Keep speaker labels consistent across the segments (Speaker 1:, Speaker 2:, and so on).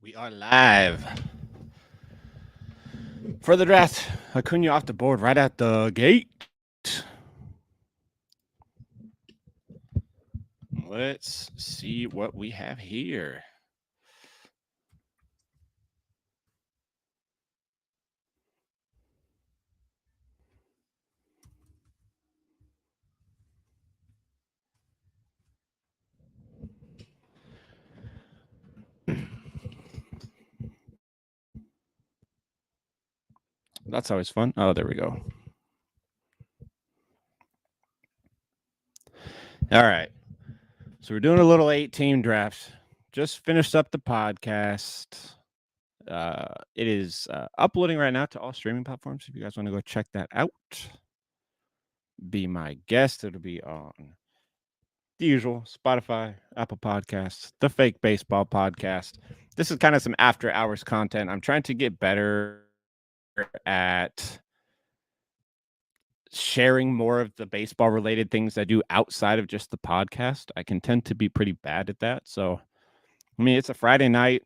Speaker 1: We are live for the draft. Acuna off the board right at the gate. Let's see what we have here. That's always fun. Oh, there we go. All right. So we're doing a little 8-team draft. Just finished up the podcast. It is uploading right now to all streaming platforms. If you guys want to go check that out, be my guest. It'll be on the usual Spotify, Apple Podcasts, the Fake Baseball Podcast. This is kind of some after hours content. I'm trying to get better at sharing more of the baseball related things I do outside of just the podcast. I can tend to be pretty bad at that. So, I mean, it's a Friday night.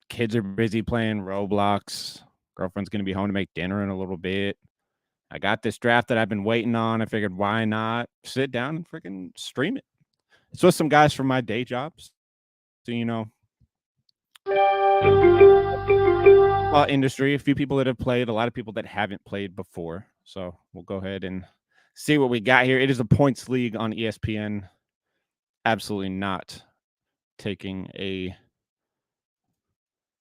Speaker 1: Kids are busy playing Roblox. Girlfriend's going to be home to make dinner in a little bit. I got this draft that I've been waiting on. I figured, why not sit down and freaking stream it? It's with some guys from my day jobs. So, industry, a few people that have played, a lot of people that haven't played before. So we'll go ahead and see what we got here. It is a points league on ESPN. Absolutely not taking a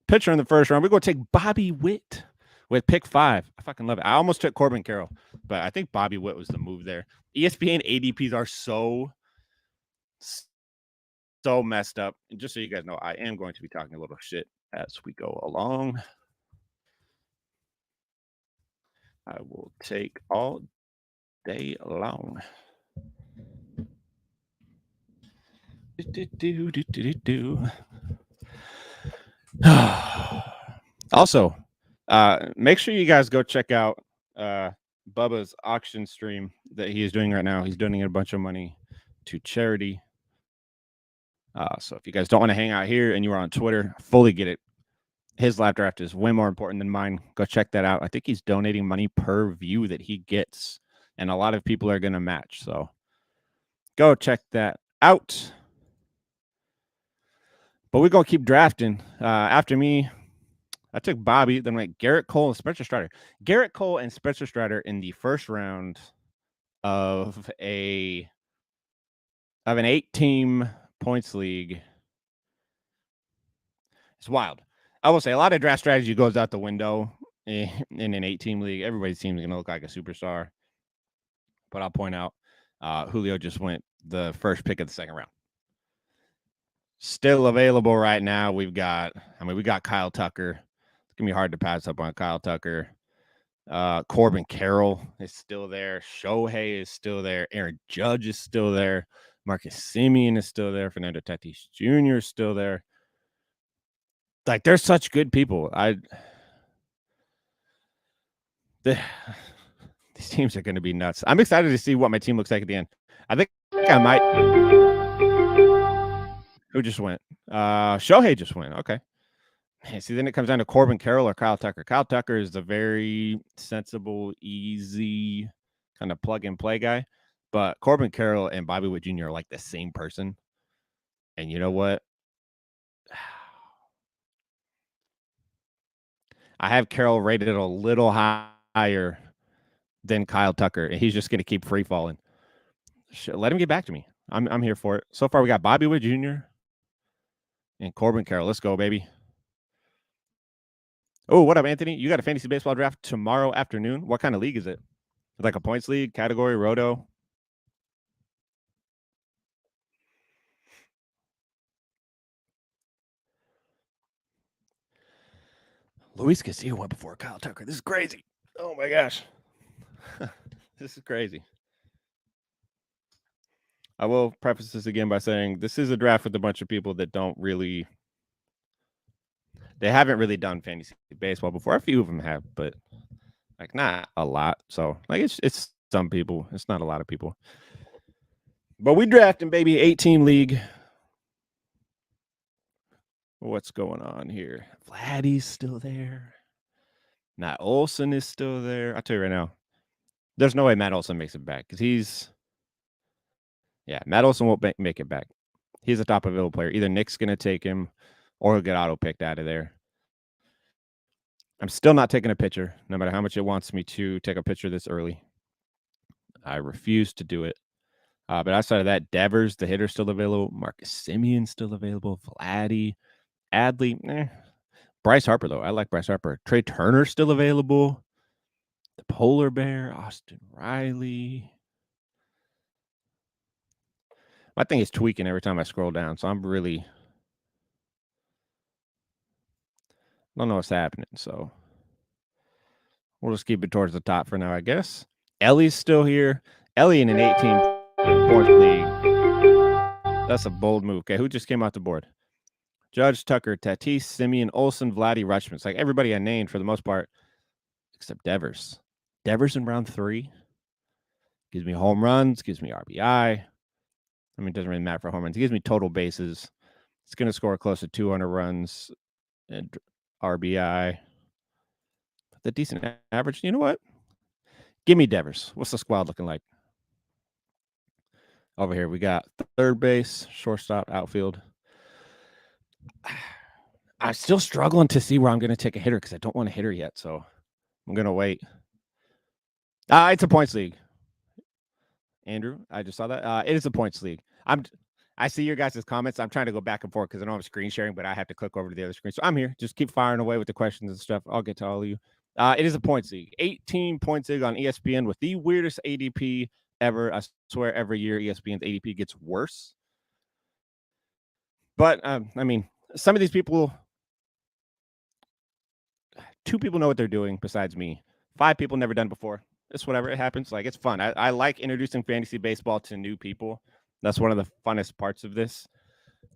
Speaker 1: pitcher in the first round. We're going to take Bobby Witt with pick 5. I fucking love it. I almost took Corbin Carroll, but I think Bobby Witt was the move there. ESPN ADPs are so messed up. And just so you guys know, I am going to be talking a little shit as we go along. I will take all day long. Also, make sure you guys go check out Bubba's auction stream that he is doing right now. He's donating a bunch of money to charity. So if you guys don't want to hang out here and you are on Twitter, fully get it. His live draft is way more important than mine. Go check that out. I think he's donating money per view that he gets, and a lot of people are going to match. So go check that out. But we're going to keep drafting. After me, I took Bobby, then went Garrett Cole and Spencer Strider. Garrett Cole and Spencer Strider in the first round of an 8-team points league. It's wild. I will say a lot of draft strategy goes out the window in an 8-team league. Everybody's team is going to look like a superstar. But I'll point out Julio just went the first pick of the second round. Still available right now. We got Kyle Tucker. It's going to be hard to pass up on Kyle Tucker. Corbin Carroll is still there. Shohei is still there. Aaron Judge is still there. Marcus Semien is still there. Fernando Tatis Jr. is still there. Like, they're such good people. These teams are going to be nuts. I'm excited to see what my team looks like at the end. I think I might. Who just went? Shohei just went. Okay. See, then it comes down to Corbin Carroll or Kyle Tucker. Kyle Tucker is the very sensible, easy kind of plug and play guy. But Corbin Carroll and Bobby Witt Jr. are like the same person. And you know what? I have Carroll rated a little higher than Kyle Tucker, and he's just going to keep free falling. Let him get back to me. I'm here for it. So far, we got Bobby Witt Jr. and Corbin Carroll. Let's go, baby. Oh, what up, Anthony? You got a fantasy baseball draft tomorrow afternoon? What kind of league is it? Like a points league, category, roto? Luis Castillo went before Kyle Tucker. This is crazy. Oh my gosh. This is crazy. I will preface this again by saying this is a draft with a bunch of people that they haven't really done fantasy baseball before. A few of them have, but like not a lot. So like it's some people. It's not a lot of people. But we drafting, baby, 8-team league. What's going on here? Vladdy's still there. Matt Olson is still there. I'll tell you right now, there's no way Matt Olson makes it back because Matt Olson won't make it back. He's a top available player. Either Nick's going to take him or he'll get auto picked out of there. I'm still not taking a pitcher, no matter how much it wants me to take a pitcher this early. I refuse to do it. But outside of that, Devers, the hitter, still available. Marcus Semien still available. Vladdy, Adley, Bryce Harper, though. I like Bryce Harper. Trey Turner still available. The Polar Bear, Austin Riley. My thing is tweaking every time I scroll down, so I'm really don't know what's happening. So we'll just keep it towards the top for now, I guess. Ellie's still here. Ellie in an 18-point league. That's a bold move. Okay, who just came off the board? Judge, Tucker, Tatis, Simeon, Olson, Vladdy, Rutschman. It's like everybody I named for the most part, except Devers. Devers in round 3 gives me home runs, gives me RBI. I mean, it doesn't really matter for home runs. He gives me total bases. It's going to score close to 200 runs and RBI. The decent average. You know what? Give me Devers. What's the squad looking like? Over here, we got third base, shortstop, outfield. I'm still struggling to see where I'm going to take a hitter because I don't want a hitter yet. So I'm going to wait. It's a points league. Andrew, I just saw that. It is a points league. I see your guys' comments. I'm trying to go back and forth because I know I'm screen sharing, but I have to click over to the other screen. So I'm here. Just keep firing away with the questions and stuff. I'll get to all of you. It is a points league. 18 points league on ESPN with the weirdest ADP ever. I swear every year ESPN's ADP gets worse. But, I mean, some of these people, 2 people know what they're doing besides me. 5 people never done before. It's whatever. It happens. Like, it's fun. I like introducing fantasy baseball to new people. That's one of the funnest parts of this.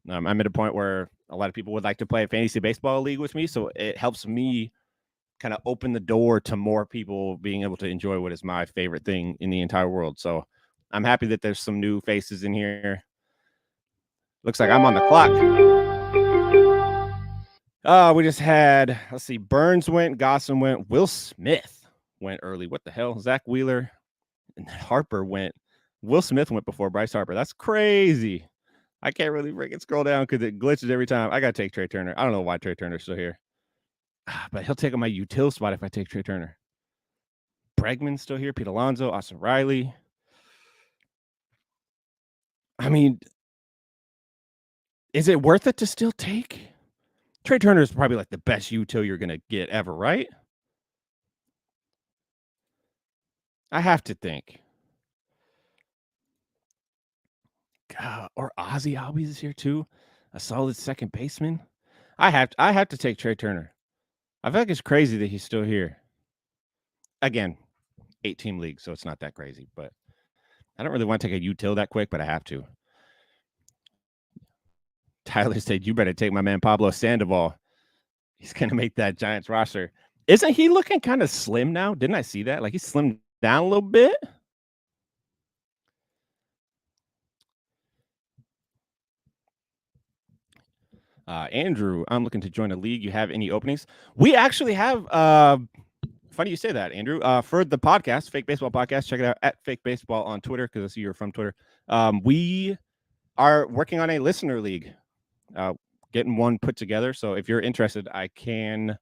Speaker 1: I'm at a point where a lot of people would like to play a fantasy baseball league with me. So it helps me kind of open the door to more people being able to enjoy what is my favorite thing in the entire world. So I'm happy that there's some new faces in here. Looks like I'm on the clock. We just had, let's see, Burns went, Gossam went, Will Smith went early. What the hell? Zach Wheeler and Harper went. Will Smith went before Bryce Harper. That's crazy. I can't really freaking scroll down because it glitches every time. I got to take Trey Turner. I don't know why Trey Turner's still here. But he'll take on my util spot if I take Trey Turner. Bregman's still here. Pete Alonso, Austin Riley. I mean, is it worth it to still take? Trey Turner is probably like the best util you're going to get ever, right? I have to think. Or Ozzy Albies is here too. A solid second baseman. I have to take Trey Turner. I feel like it's crazy that he's still here. Again, 8-team league, so it's not that crazy. But I don't really want to take a util that quick, but I have to. Tyler said, "You better take my man Pablo Sandoval. He's gonna make that Giants roster." Isn't he looking kind of slim now? Didn't I see that? Like he's slimmed down a little bit. Andrew, I'm looking to join a league. You have any openings? We actually have. Funny you say that, Andrew. For the podcast, Fake Baseball Podcast, check it out at Fake Baseball on Twitter because I see you're from Twitter. We are working on a listener league, getting one put together. So if you're interested, I can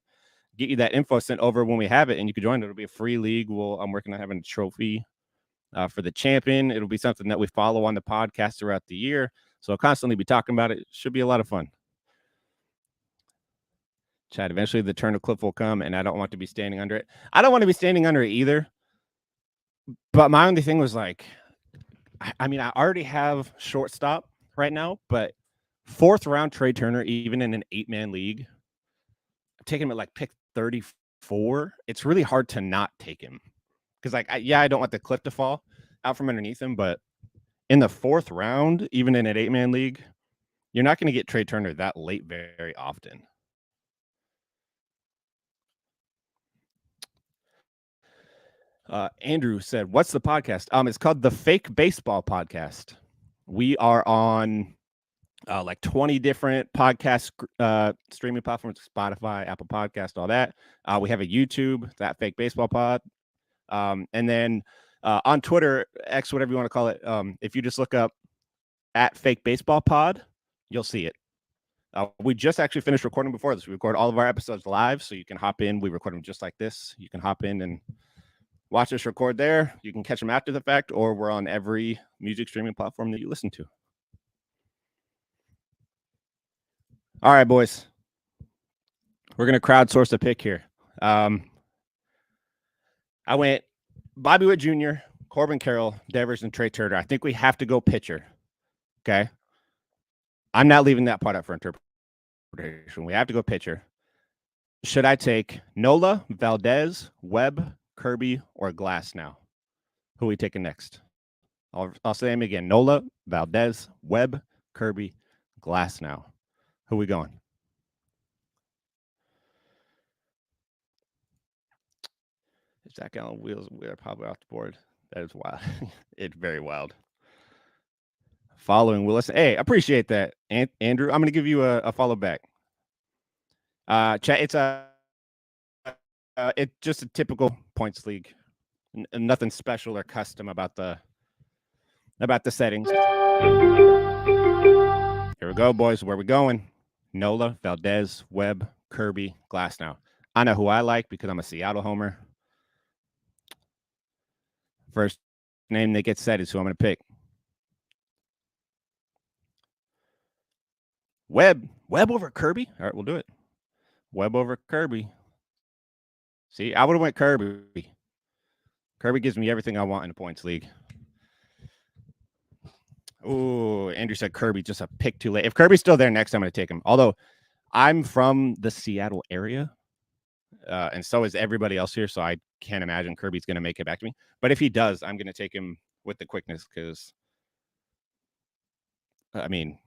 Speaker 1: get you that info sent over when we have it, and you can join. It'll be a free league. I'm working on having a trophy for the champion. It'll be something that we follow on the podcast throughout the year. So I'll constantly be talking about it. It should be a lot of fun. Chad, eventually the turn of cliff will come, and I don't want to be standing under it. I don't want to be standing under it either. But my only thing was like, I mean, I already have shortstop right now, but 4th round Trey Turner, even in an 8-man league, I'm taking him at like pick 34. It's really hard to not take him because, like, I don't want the cliff to fall out from underneath him, but in the 4th round, even in an 8-man league, you're not going to get Trey Turner that late very often. Andrew said, "What's the podcast?" It's called the Fake Baseball Podcast. We are on like 20 different podcast streaming platforms, Spotify, Apple Podcast, all that. We have a YouTube, that Fake Baseball Pod. And then on Twitter, X, whatever you want to call it, if you just look up at Fake Baseball Pod, you'll see it. We just actually finished recording before this. We record all of our episodes live, so you can hop in. We record them just like this. You can hop in and watch us record there. You can catch them after the fact, or we're on every music streaming platform that you listen to. All right, boys. We're going to crowdsource a pick here. I went Bobby Witt Jr., Corbin Carroll, Devers, and Trey Turner. I think we have to go pitcher. Okay. I'm not leaving that part up for interpretation. We have to go pitcher. Should I take Nola, Valdez, Webb, Kirby, or Glass now? Who are we taking next? I'll say them again. Nola, Valdez, Webb, Kirby, Glass now. Who are we going? If Zach Allen wheels, we're probably off the board. That is wild. It's very wild. Following Willis. Hey, appreciate that, Andrew. I'm going to give you a follow back. Chat. It's just a typical points league. Nothing special or custom about the settings. Here we go, boys. Where we going? Nola, Valdez, Webb, Kirby, Glass now. I know who I like because I'm a Seattle homer. First name that gets said is who I'm going to pick. Webb over Kirby. All right, we'll do it. Webb over Kirby. See, I would have went Kirby. Kirby gives me everything I want in the points league. Oh, Andrew said Kirby, just a pick too late. If Kirby's still there next, I'm going to take him. Although I'm from the Seattle area, and so is everybody else here, so I can't imagine Kirby's going to make it back to me. But if he does, I'm going to take him with the quickness because, I mean,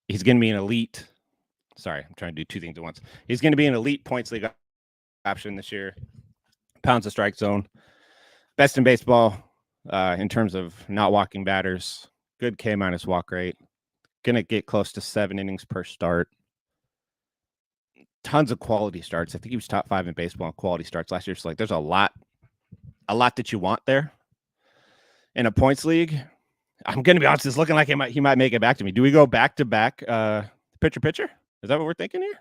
Speaker 1: he's going to be an elite. Sorry, I'm trying to do two things at once. He's going to be an elite points league option this year. Pounds of strike zone. Best in baseball in terms of not walking batters. Good K- walk rate. Going to get close to 7 innings per start. Tons of quality starts. I think he was top 5 in baseball on quality starts last year. So like, there's a lot that you want there in a points league. I'm going to be honest, it's looking like he might make it back to me. Do we go back to back pitcher? Is that what we're thinking here?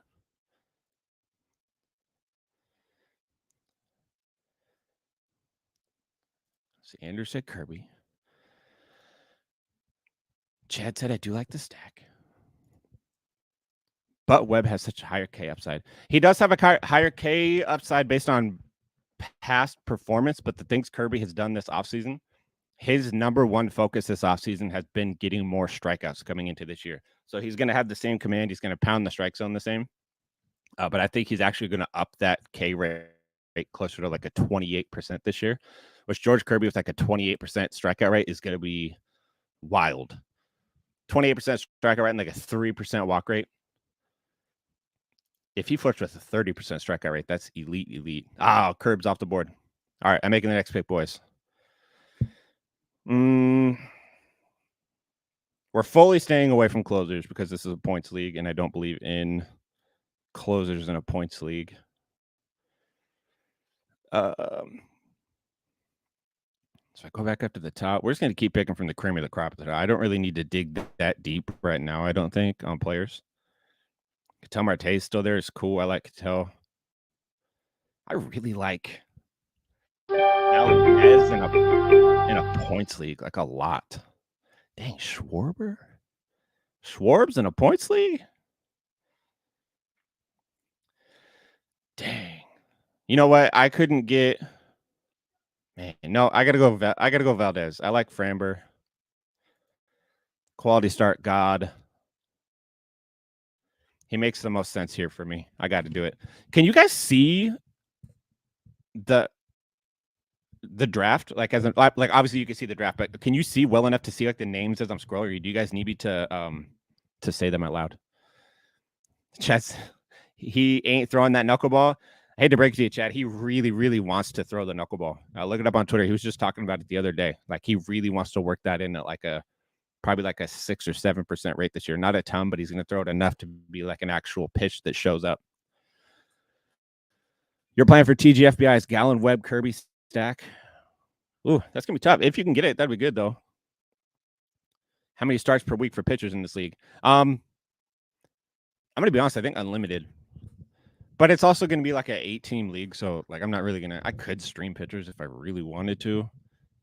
Speaker 1: See, Andrew said Kirby. Chad said I do like the stack. But Webb has such a higher K upside. He does have a higher K upside based on past performance, but the things Kirby has done this offseason, his number one focus this offseason has been getting more strikeouts coming into this year. So he's going to have the same command. He's going to pound the strike zone the same. But I think he's actually going to up that K rate closer to like a 28% this year, which George Kirby with like a 28% strikeout rate is going to be wild. 28% strikeout rate and like a 3% walk rate. If he flirts with a 30% strikeout rate, that's elite. Oh, Curb's off the board. All right, I'm making the next pick, boys. We're fully staying away from closers because this is a points league, and I don't believe in closers in a points league. So I go back up to the top. We're just going to keep picking from the cream of the crop. I don't really need to dig that deep right now, I don't think, on players. Ketel Marte's still there. It's cool. I like Ketel. I really like Valdez in a points league, like a lot. Dang, Schwarber? Schwarb's in a points league? Dang. You know what? I couldn't get... Man, no, I gotta go Valdez. I like Framber. Quality start, God. He makes the most sense here for me. I got to do it. Can you guys see the draft? Like obviously you can see the draft, but can you see well enough to see like the names as I'm scrolling? Or do you guys need me to say them out loud? Chad's he ain't throwing that knuckleball. I hate to break it to you, Chad. He really wants to throw the knuckleball. Look it up on Twitter. He was just talking about it the other day. Like he really wants to work that in at like a probably like a 6 or 7% rate this year. Not a ton, but he's going to throw it enough to be like an actual pitch that shows up. You're playing for TGFBI's Gallon, Webb, Kirby stack. Ooh, that's going to be tough. If you can get it, that'd be good, though. How many starts per week for pitchers in this league? I'm going to be honest, I think unlimited. But it's also going to be like an 8-team league, so like I'm not really going to – I could stream pitchers if I really wanted to.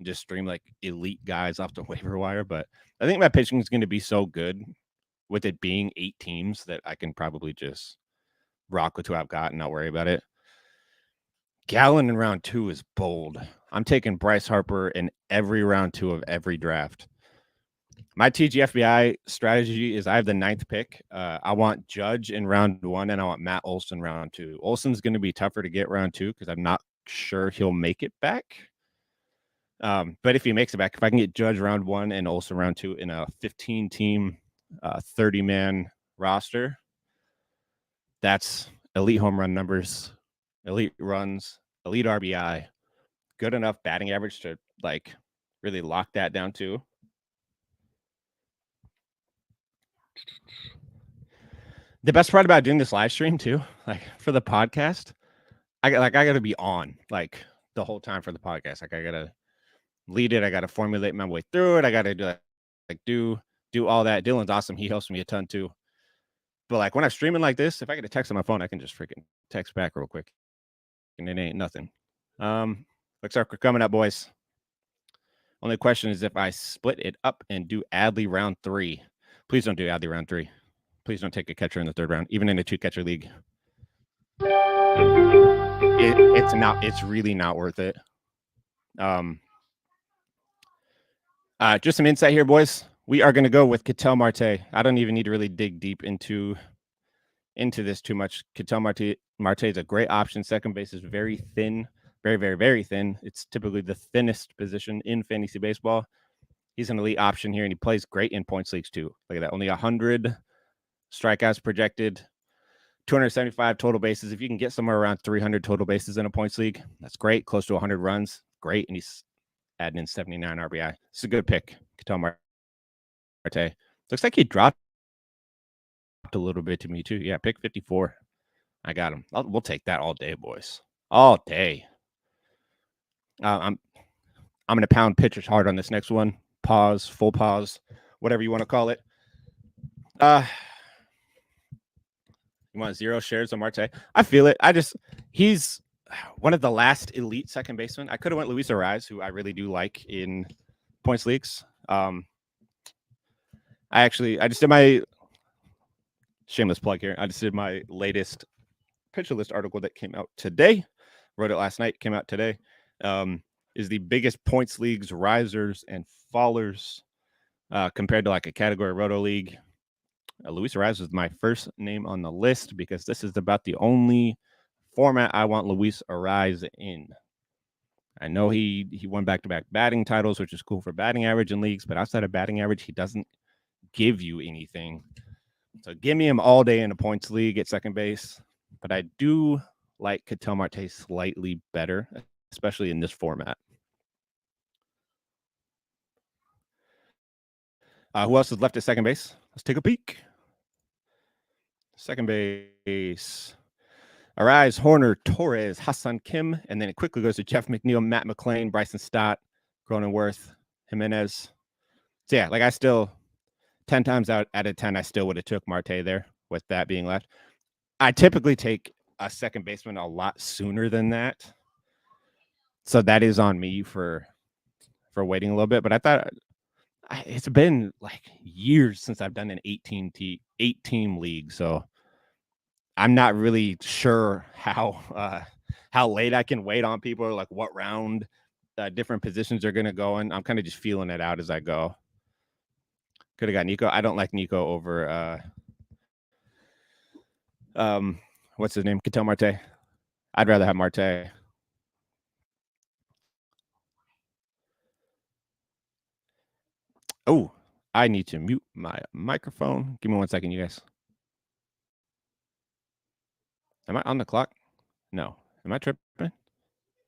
Speaker 1: Just stream like elite guys off the waiver wire. But I think my pitching is going to be so good with it being 8 teams that I can probably just rock with who I've got and not worry about it. Gallon in round 2 is bold. I'm taking Bryce Harper in every round 2 of every draft. My TGFBI strategy is I have the 9th pick. I want Judge in round 1, and I want Matt Olson round 2. Olson's going to be tougher to get round 2 because I'm not sure he'll make it back. But if he makes it back, if I can get Judge round 1 and Olson round 2 in a 15-team, 30-man roster, that's elite home run numbers, elite runs, elite RBI, good enough batting average to like really lock that down too. The best part about doing this live stream too, like for the podcast, I got to be on like the whole time for the podcast. Like I got to lead it. I got to formulate my way through it. I got to do all that. Dylan's awesome. He helps me a ton too. But like when I'm streaming like this, if I get a text on my phone, I can just freaking text back real quick, and it ain't nothing. Looks like we're coming up, boys. Only question is if I split it up and do Adley round 3. Please don't do Adley round 3. Please don't take a catcher in the 3rd round, even in a 2-catcher league. It's really not worth it. Just some insight here, boys. We are going to go with Ketel Marte. I don't even need to really dig deep into this too much. Ketel Marte is a great option. Second base is very thin, very, very, very thin. It's typically the thinnest position in fantasy baseball. He's an elite option here, and he plays great in points leagues too. Look at that. Only 100 strikeouts projected, 275 total bases. If you can get somewhere around 300 total bases in a points league, that's great. Close to 100 runs, great. And he's adding in 79 RBI. It's a good pick, Ketel Marte. Looks like he dropped a little bit to me too. Yeah, pick 54. I got him. We'll take that all day, boys. All day. I'm going to pound pitchers hard on this next one. Pause, full pause, whatever you want to call it. You want 0 shares on Marte? I feel it. He's one of the last elite second basemen. I could have went Luis Arraez, who I really do like in points leagues. I just did my shameless plug here. I just did my latest pitcher list article that came out today. Wrote it last night, came out today. Is the biggest points leagues, risers, and fallers compared to like a category roto league. Luis Arraez was my first name on the list because this is about the only format I want Luis Arraez in. I know he won back-to-back batting titles, which is cool for batting average in leagues, but outside of batting average, he doesn't give you anything. So give me him all day in a points league at second base. But I do like Ketel Marte slightly better, especially in this format. Who else is left at second base? Let's take a peek. Second base. Arraez, Horner, Torres, Hassan Kim, and then it quickly goes to Jeff McNeil, Matt McClain, Bryson Stott, Cronenworth, Jimenez. So yeah, like I still 10 times out of 10, I still would have took Marte there with that being left. I typically take a second baseman a lot sooner than that. So that is on me for waiting a little bit. But I thought it's been like years since I've done an 8-team league. So I'm not really sure how late I can wait on people, or like what round different positions are going to go in. I'm kind of just feeling it out as I go. Could have got Nico. I don't like Nico over what's his name? Ketel Marte. I'd rather have Marte. Oh, I need to mute my microphone. Give me 1 second, you guys. Am I on the clock? No. Am I tripping?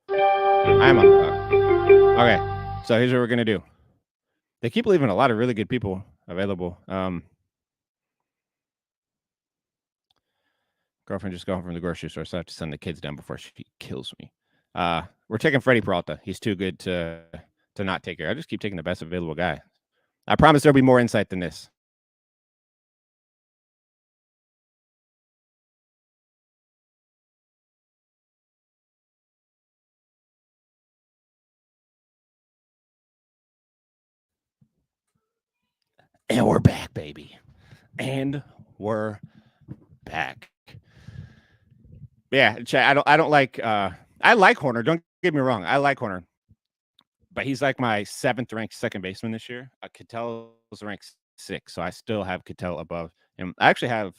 Speaker 1: I am on the clock. Okay. So here's what we're going to do. They keep leaving a lot of really good people available. Girlfriend just got home from the grocery store, so I have to send the kids down before she kills me. We're taking Freddie Peralta. He's too good to not take care. I just keep taking the best available guy. I promise there'll be more insight than this. And we're back, baby. And we're back. Yeah, I don't like I like Horner. Don't get me wrong. I like Horner. But he's like my 7th ranked second baseman this year. Kittel's ranked 6, so I still have Kittel above him. I actually have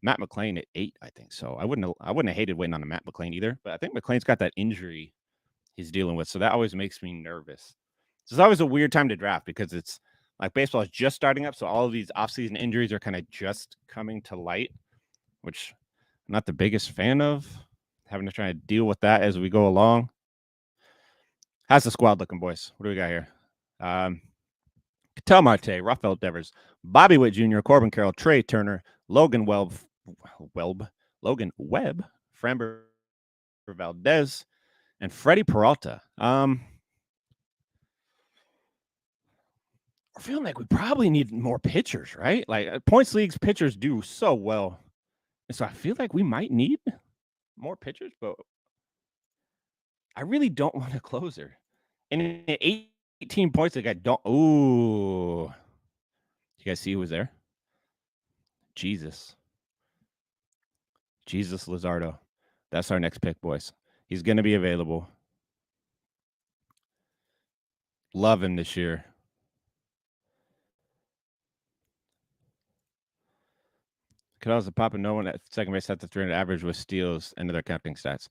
Speaker 1: Matt McLain at 8, I think. So I wouldn't have hated waiting on a Matt McLain either. But I think McLain's got that injury he's dealing with, so that always makes me nervous. So it's always a weird time to draft because it's like baseball is just starting up, so all of these offseason injuries are kind of just coming to light, which I'm not the biggest fan of. Having to try to deal with that as we go along. How's the squad looking, boys? What do we got here? Ketel Marte, Rafael Devers, Bobby Witt Jr., Corbin Carroll, Trey Turner, Logan Webb, Framber Valdez, and Freddie Peralta. We're feeling like we probably need more pitchers, right? Like points leagues pitchers do so well. And so I feel like we might need more pitchers, but I really don't want a closer. And in 18 points league, I don't. Ooh. You guys see who was there? Jesus Luzardo. That's our next pick, boys. He's going to be available. Love him this year. Cadell's a pop and no one at second base at the 300 average with steals into their counting stats.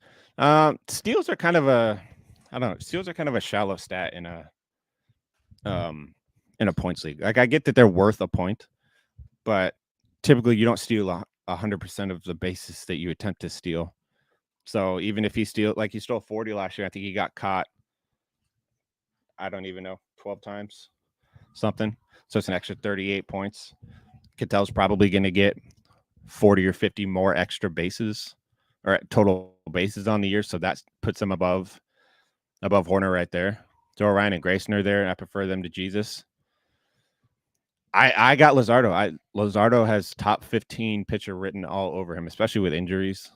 Speaker 1: Steals are kind of steals are kind of a shallow stat in a points league. Like I get that they're worth a point, but typically you don't steal 100% of the bases that you attempt to steal. So even if he stole 40 last year, I think he got caught, I don't even know, 12 times, something. So it's an extra 38 points. Ketel's probably going to get 40 or 50 more extra bases or total bases on the year. So that puts him above Horner right there. Joe Ryan and Grayson are there, and I prefer them to Jesus. I got Luzardo. Luzardo has top 15 pitcher written all over him, especially with injuries.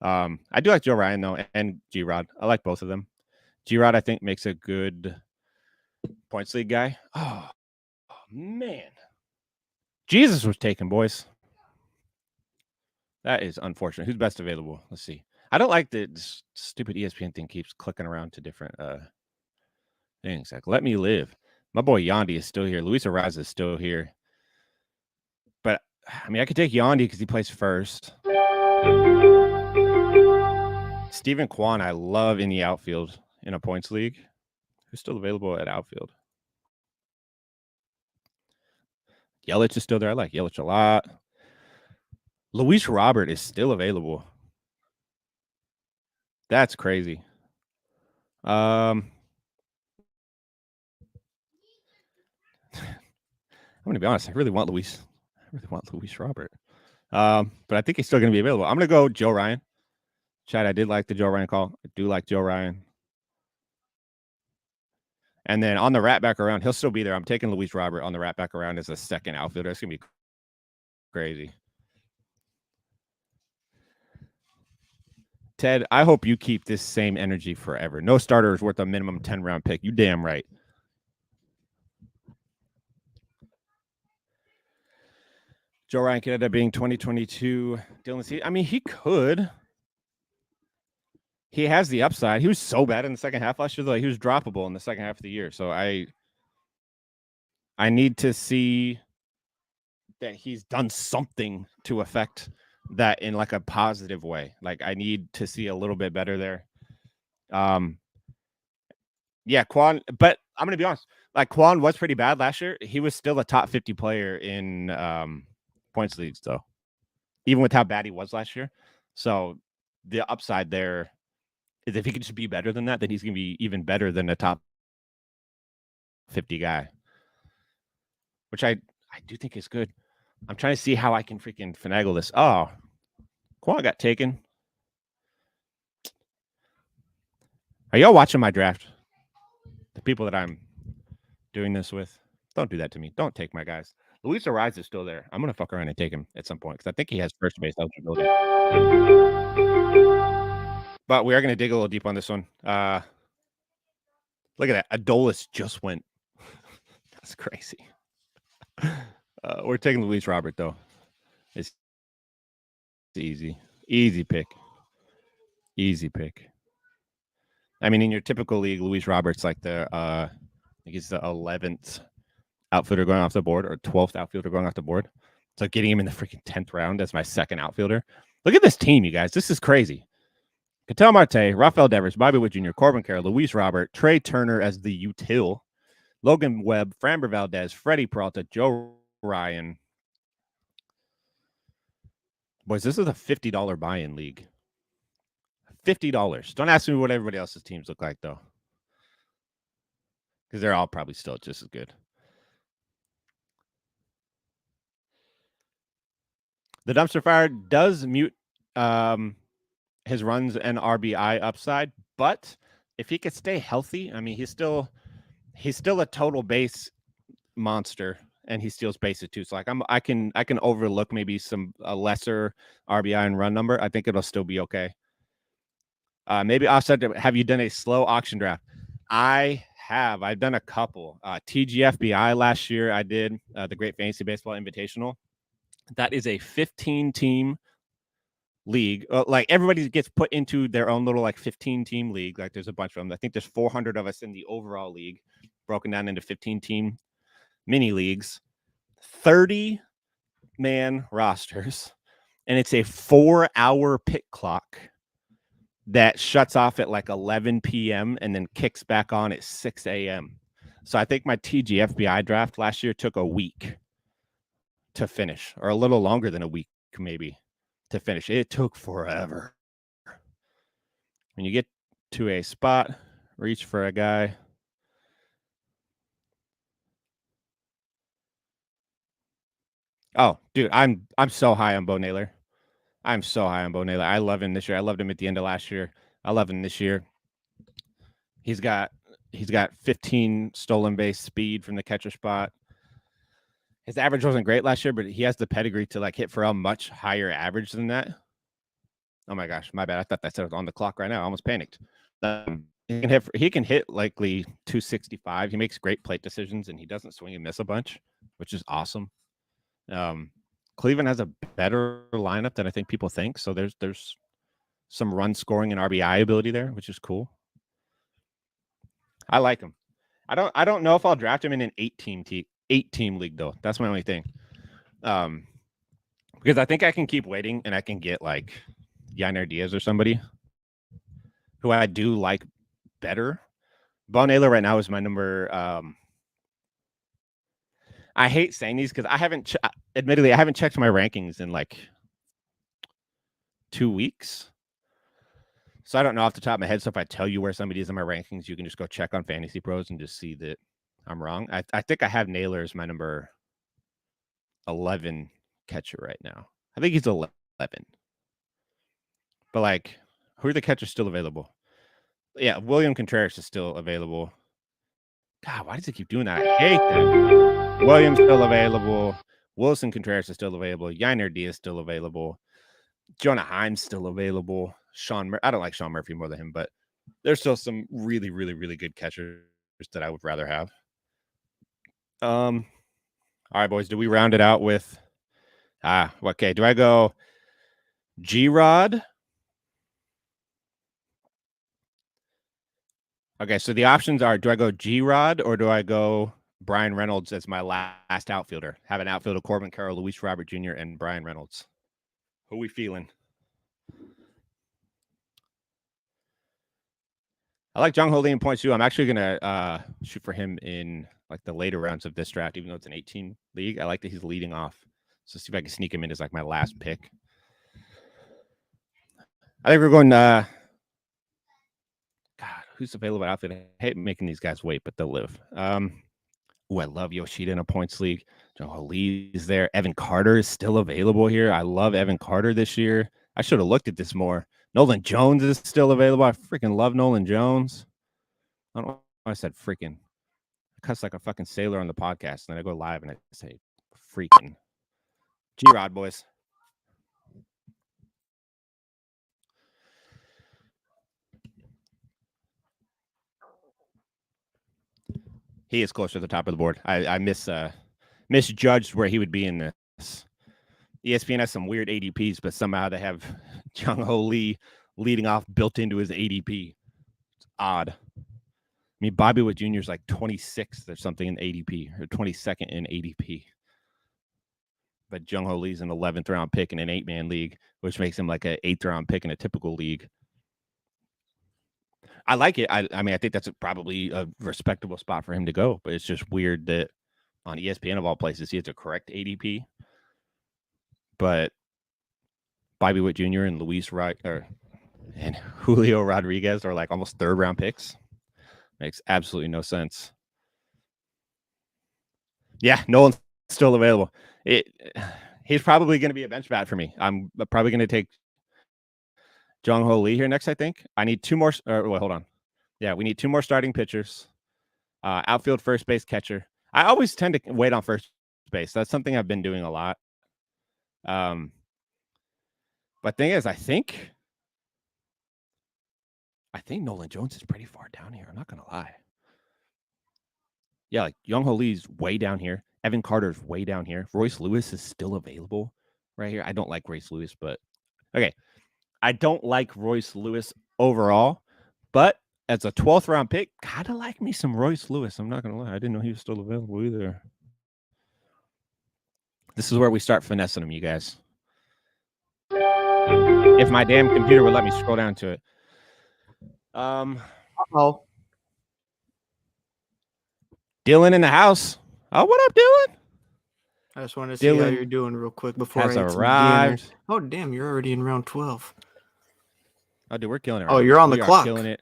Speaker 1: I do like Joe Ryan though, and G-Rod. I like both of them. G-Rod, I think, makes a good points league guy. Oh man, Jesus was taken, boys. That is unfortunate. Who's best available? Let's see. I don't like the stupid ESPN thing keeps clicking around to different things. Like, let me live. My boy Yandy is still here. Luis Arraez is still here. But I mean, I could take Yandy because he plays first. Steven Kwan, I love in the outfield in a points league. Who's still available at outfield? Yelich is still there. I like Yelich a lot. Luis Robert is still available. That's crazy. I'm going to be honest. I really want Luis Robert. But I think he's still going to be available. I'm going to go Joe Ryan. Chad, I did like the Joe Ryan call. I do like Joe Ryan. And then on the rat back around, he'll still be there. I'm taking Luis Robert on the rat back around as a second outfielder. It's going to be crazy. Ted, I hope you keep this same energy forever. No starter is worth a minimum 10-round pick. You damn right. Joe Ryan could end up being 2022 Dylan C. I mean, he could. He has the upside. He was so bad in the second half last year, though. He was droppable in the second half of the year. So I need to see that he's done something to affect that in like a positive way. Like I need to see a little bit better there. Yeah, Quan, but I'm gonna be honest. Like Quan was pretty bad last year. He was still a top 50 player in points leagues, though, even with how bad he was last year. So the upside there is if he could just be better than that, then he's gonna be even better than a top 50 guy. which I do think is good. I'm trying to see how I can freaking finagle this. Oh, Quan got taken. Are y'all watching my draft? The people that I'm doing this with, don't do that to me. Don't take my guys. Luis Ariz is still there. I'm gonna fuck around and take him at some point because I think he has first base eligibility. But we are gonna dig a little deep on this one. Look at that. Adolis just went. That's crazy. We're taking Luis Robert though. It's easy. Easy pick. Easy pick. I mean, in your typical league, Luis Roberts like the I think he's the 11th outfielder going off the board or 12th outfielder going off the board. So getting him in the freaking 10th round as my second outfielder. Look at this team, you guys. This is crazy. Ketel Marte, Rafael Devers, Bobby Witt Jr., Corbin Carroll, Luis Robert, Trey Turner as the util, Logan Webb, Framber Valdez, Freddie Peralta, Joe Ryan. Boys, this is a $50 buy-in league. $50. Don't ask me what everybody else's teams look like, though. Because they're all probably still just as good. The dumpster fire does mute his runs and RBI upside, but if he could stay healthy, I mean, he's still a total base monster, and he steals bases too. So like I can overlook maybe a lesser RBI and run number. I think it'll still be okay. Maybe offset. Have you done a slow auction draft? I have. I've done a couple. TGFBI last year. I did the Great Fantasy Baseball Invitational. That is a 15-team league. Like everybody gets put into their own little like 15-team league. Like there's a bunch of them. I think there's 400 of us in the overall league, broken down into 15-team mini leagues, 30-man rosters, and it's a 4-hour pick clock that shuts off at like 11 p.m. and then kicks back on at 6 a.m. So I think my TGFBI draft last year took a week to finish, or a little longer than a week maybe to finish. It took forever. When you get to a spot, reach for a guy. Oh, dude, I'm so high on Bo Naylor. I'm so high on Bo Naylor. I love him this year. I loved him at the end of last year. I love him this year. He's got 15 stolen base speed from the catcher spot. His average wasn't great last year, but he has the pedigree to like hit for a much higher average than that. Oh my gosh, my bad. I thought that said it was on the clock right now. I almost panicked. He can hit likely 265. He makes great plate decisions, and he doesn't swing and miss a bunch, which is awesome. Cleveland has a better lineup than I think people think. So there's some run scoring and RBI ability there, which is cool. I like him. I don't know if I'll draft him in an 8-team league though. That's my only thing. Because I think I can keep waiting and I can get like Yainer Diaz or somebody who I do like better. Bo Naylor right now is my number. I hate saying these because I haven't checked my rankings in like 2 weeks. So I don't know off the top of my head. So if I tell you where somebody is in my rankings, you can just go check on FantasyPros and just see that I'm wrong. I think I have Naylor as my number 11 catcher right now. I think he's 11. But like, who are the catchers still available? Yeah, William Contreras is still available. God, why does it keep doing that? I hate that. William's still available. Wilson Contreras is still available. Yainer Diaz is still available. Jonah Heim's still available. I don't like Sean Murphy more than him, but there's still some really, really, really good catchers that I would rather have. All right, boys. Do we round it out with okay. Do I go G-Rod? Okay, so the options are: do I go G-Rod or do I go Brian Reynolds as my last outfielder? Have an outfielder: Corbin Carroll, Luis Robert Jr., and Brian Reynolds. Who we feeling? I like Jung Ho Lee in points too. I'm actually gonna shoot for him in like the later rounds of this draft, even though it's an 18 league. I like that he's leading off. So see if I can sneak him in as like my last pick. I think we're going. God, who's available outfit? I hate making these guys wait, but they'll live. Ooh, I love Yoshida in a points league. Jung Ho Lee's there. Evan Carter is still available here. I love Evan Carter this year. I should have looked at this more. Nolan Jones is still available. I freaking love Nolan Jones. I don't know why I said freaking. I cuss like a fucking sailor on the podcast, and then I go live and I say freaking. G-Rod, boys. He is close to the top of the board. I misjudged where he would be in this. ESPN has some weird ADPs, but somehow they have Jung Ho Lee leading off built into his ADP. It's odd. I mean, Bobby Witt Jr. is like 26th or something in ADP, or 22nd in ADP. But Jung Ho Lee's an 11th round pick in an 8-man league, which makes him like an 8th round pick in a typical league. I like it. I mean, I think that's probably a respectable spot for him to go, but it's just weird that on ESPN of all places, he has a correct ADP. But Bobby Witt Jr. and and Julio Rodriguez are like almost 3rd round picks. Makes absolutely no sense. Yeah, Nolan's still available. He's probably going to be a bench bat for me. I'm probably going to take Jung Ho Lee here next, I think. I need 2 more. Hold on. Yeah, we need 2 more starting pitchers. Outfield, first base, catcher. I always tend to wait on first base. That's something I've been doing a lot. But thing is, I think Nolan Jones is pretty far down here. I'm not going to lie. Yeah, like Jung Ho Lee's way down here. Evan Carter's way down here. Royce Lewis is still available right here. I don't like Royce Lewis, but okay. I don't like Royce Lewis overall, but as a 12th round pick, kind of like me some Royce Lewis. I'm not going to lie. I didn't know he was still available either. This is where we start finessing them, you guys. If my damn computer would let me scroll down to it.
Speaker 2: Uh-oh.
Speaker 1: Dylan in the house. Oh, what up, Dylan?
Speaker 2: I just wanted to see how you're doing real quick before I arrived. Oh, damn, you're already in round 12.
Speaker 1: Oh, dude, we're killing it.
Speaker 2: Oh, you're on the clock.
Speaker 1: Killing it.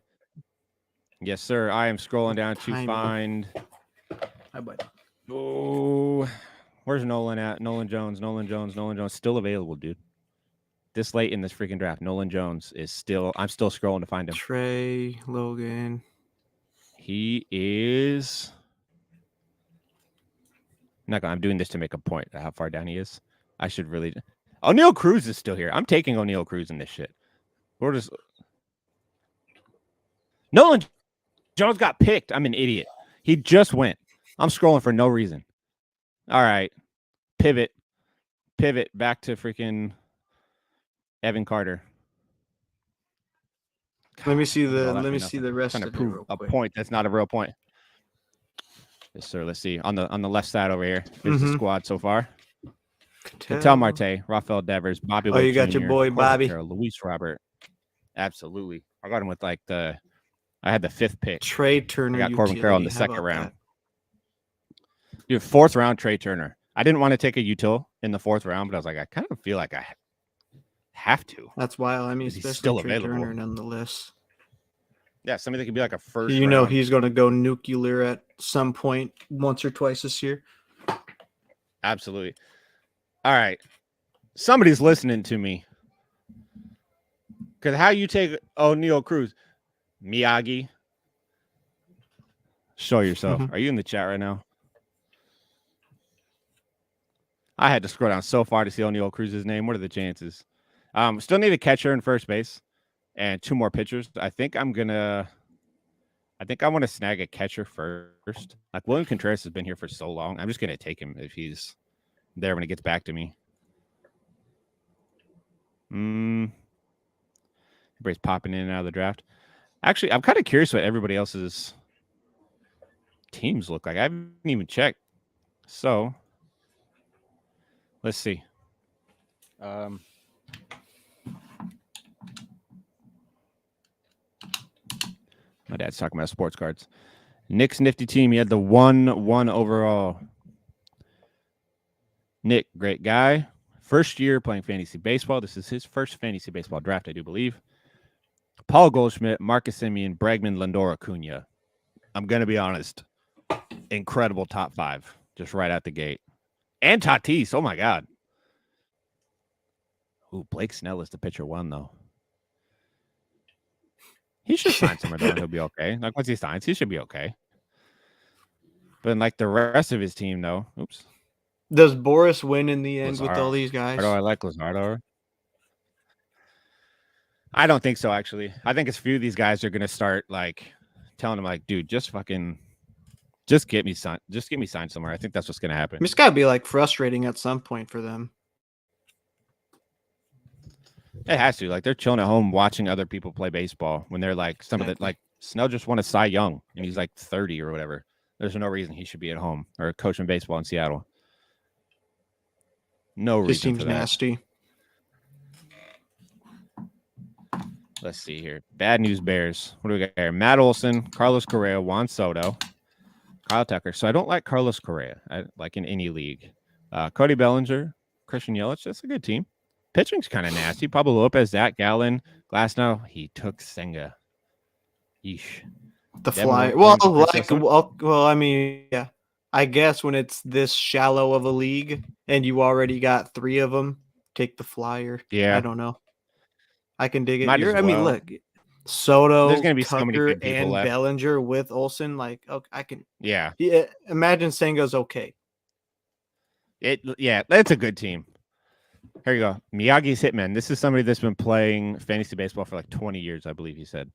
Speaker 1: Yes, sir. I am scrolling down to find.
Speaker 2: Hi, bud.
Speaker 1: Oh, where's Nolan at? Nolan Jones. Still available, dude. This late in this freaking draft, Nolan Jones is still. I'm still scrolling to find him.
Speaker 2: Trey Logan.
Speaker 1: He is. I'm doing this to make a point of how far down he is. I should really. O'Neal Cruz is still here. I'm taking O'Neal Cruz in this shit. We're just. Nolan Jones got picked. I'm an idiot. He just went. I'm scrolling for no reason. All right. Pivot back to freaking Evan Carter.
Speaker 2: God, let me see the rest
Speaker 1: of
Speaker 2: it.
Speaker 1: Prove a point that's not a real point. Yes, sir. Let's see. On the left side over here. Here's the squad so far. Ketel Marte, Rafael Devers, Bobby Witt
Speaker 2: you got
Speaker 1: Jr.,
Speaker 2: your boy Bobby.
Speaker 1: Luis Robert. Absolutely. I got him with I had the 5th pick.
Speaker 2: Trey Turner.
Speaker 1: I got Corbin Carroll in the 2nd round. Dude, 4th round, Trey Turner. I didn't want to take a util in the 4th round, but I was like, I kind of feel like I have to.
Speaker 2: That's wild. I mean, especially still Trey available. Turner nonetheless.
Speaker 1: Yeah, somebody that could be like a first.
Speaker 2: You know, he's going to go nuclear at some point, once or twice this year.
Speaker 1: Absolutely. All right, somebody's listening to me. Because how you take O'Neal Cruz, Miyagi? Show yourself. Are you in the chat right now? I had to scroll down so far to see O'Neal Cruz's name. What are the chances? Still need a catcher in first base and 2 more pitchers. I want to snag a catcher first. Like William Contreras has been here for so long. I'm just going to take him if he's there when it gets back to me. Everybody's popping in and out of the draft. Actually, I'm kind of curious what everybody else's teams look like. I haven't even checked. So let's see. My dad's talking about sports cards. Nick's nifty team. He had the 1 overall. Nick, great guy. First year playing fantasy baseball. This is his first fantasy baseball draft, I do believe. Paul Goldschmidt, Marcus Semien, Bregman, Lindor, Acuna. I'm going to be honest. incredible top 5 just right out the gate. And Tatis, oh my God. Ooh, Blake Snell is the pitcher 1, though. He should sign somewhere, though, and he'll be okay. Like, once he signs, he should be okay. But, like, the rest of his team, though. Oops.
Speaker 2: Does Boris win in the end with all these guys?
Speaker 1: I like Luzardo. I don't think so, actually. I think a few of these guys are going to start, like, telling him, like, dude, just get me signed somewhere. I think that's what's going to happen.
Speaker 2: It's got to be, like, frustrating at some point for them.
Speaker 1: It has to. Like, they're chilling at home watching other people play baseball when they're, like, some of the, like, Snell just won a Cy Young, and he's, like, 30 or whatever. There's no reason he should be at home or coaching baseball in Seattle. No reason
Speaker 2: Just seems
Speaker 1: for that.
Speaker 2: nasty.
Speaker 1: Let's see here. Bad news Bears. What do we got here? Matt Olson, Carlos Correa, Juan Soto, Kyle Tucker. So I don't like Carlos Correa, like in any league. Cody Bellinger, Christian Yelich. That's a good team. Pitching's kind of nasty. Pablo Lopez, Zach Gallen, Glasnow. He took Senga. Yeesh.
Speaker 2: The Flyer. Well, I mean, yeah. I guess when it's this shallow of a league and you already got 3 of them, take the Flyer.
Speaker 1: Yeah.
Speaker 2: I don't know. I can dig it.
Speaker 1: I
Speaker 2: mean, look, Soto,
Speaker 1: there's gonna be
Speaker 2: Tucker,
Speaker 1: so many good people
Speaker 2: and
Speaker 1: left.
Speaker 2: Bellinger with Olsen. Like, okay, I can.
Speaker 1: Yeah.
Speaker 2: Imagine Senga's okay.
Speaker 1: That's a good team. Here you go. Miyagi's Hitman. This is somebody that's been playing fantasy baseball for like 20 years, I believe he said.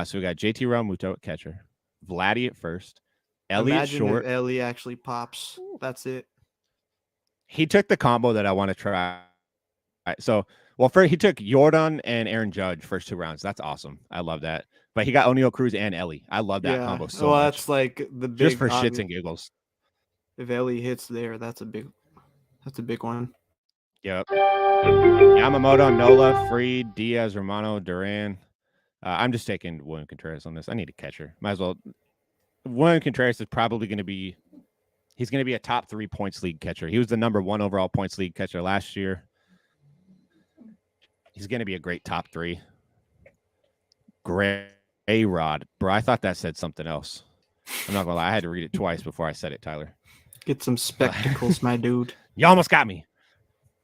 Speaker 1: So we got JT Realmuto at catcher, Vladdy at first, Elliott short.
Speaker 2: If Ellie actually pops. That's it.
Speaker 1: He took the combo that I want to try. So, he took Jordan and Aaron Judge first 2 rounds. That's awesome. I love that. But he got O'Neal Cruz and Ellie. I love that combo so much.
Speaker 2: That's like the big,
Speaker 1: just for shits and giggles.
Speaker 2: If Ellie hits there, that's a big one.
Speaker 1: Yep. Yamamoto, Nola, Fried, Diaz, Romano, Duran. I'm just taking William Contreras on this. I need a catcher. Might as well. William Contreras is probably going to be. He's going to be a top 3 points league catcher. He was the number 1 overall points league catcher last year. He's going to be a great top 3. Gray Rod. Bro, I thought that said something else. I'm not going to lie. I had to read it twice before I said it, Tyler.
Speaker 2: Get some spectacles, my dude.
Speaker 1: You almost got me.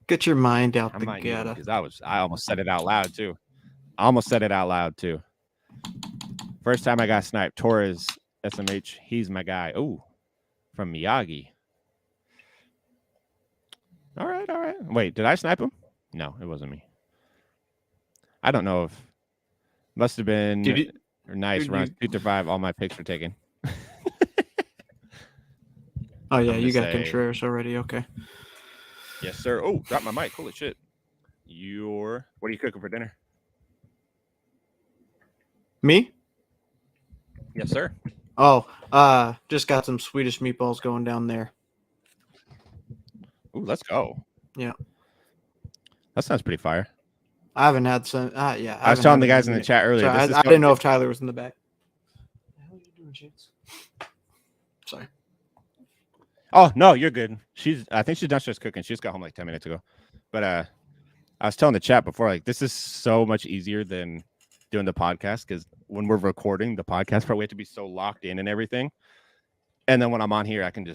Speaker 2: Get your mind out the gutter.
Speaker 1: Because I almost said it out loud, too. First time I got sniped. Torres, SMH. He's my guy. Oh, from Miyagi. All right. Wait, did I snipe him? No, it wasn't me. I don't know if must have been nice runs. 2-5. All my picks were taken.
Speaker 2: Oh yeah, you got Contreras already. Okay.
Speaker 1: Yes, sir. Oh, dropped my mic. Holy shit. What are you cooking for dinner?
Speaker 2: Me?
Speaker 1: Yes, sir.
Speaker 2: Oh, just got some Swedish meatballs going down there.
Speaker 1: Ooh, let's go.
Speaker 2: Yeah.
Speaker 1: That sounds pretty fire.
Speaker 2: I haven't had some. Yeah.
Speaker 1: I was telling the guys in the chat earlier.
Speaker 2: Sorry, I didn't know if Tyler was in the back. What the hell are you doing, Chance? Sorry.
Speaker 1: Oh no, you're good. I think she's downstairs cooking. She just got home like 10 minutes ago. But I was telling the chat before, like, this is so much easier than doing the podcast because when we're recording the podcast, we have to be so locked in and everything. And then when I'm on here, I can do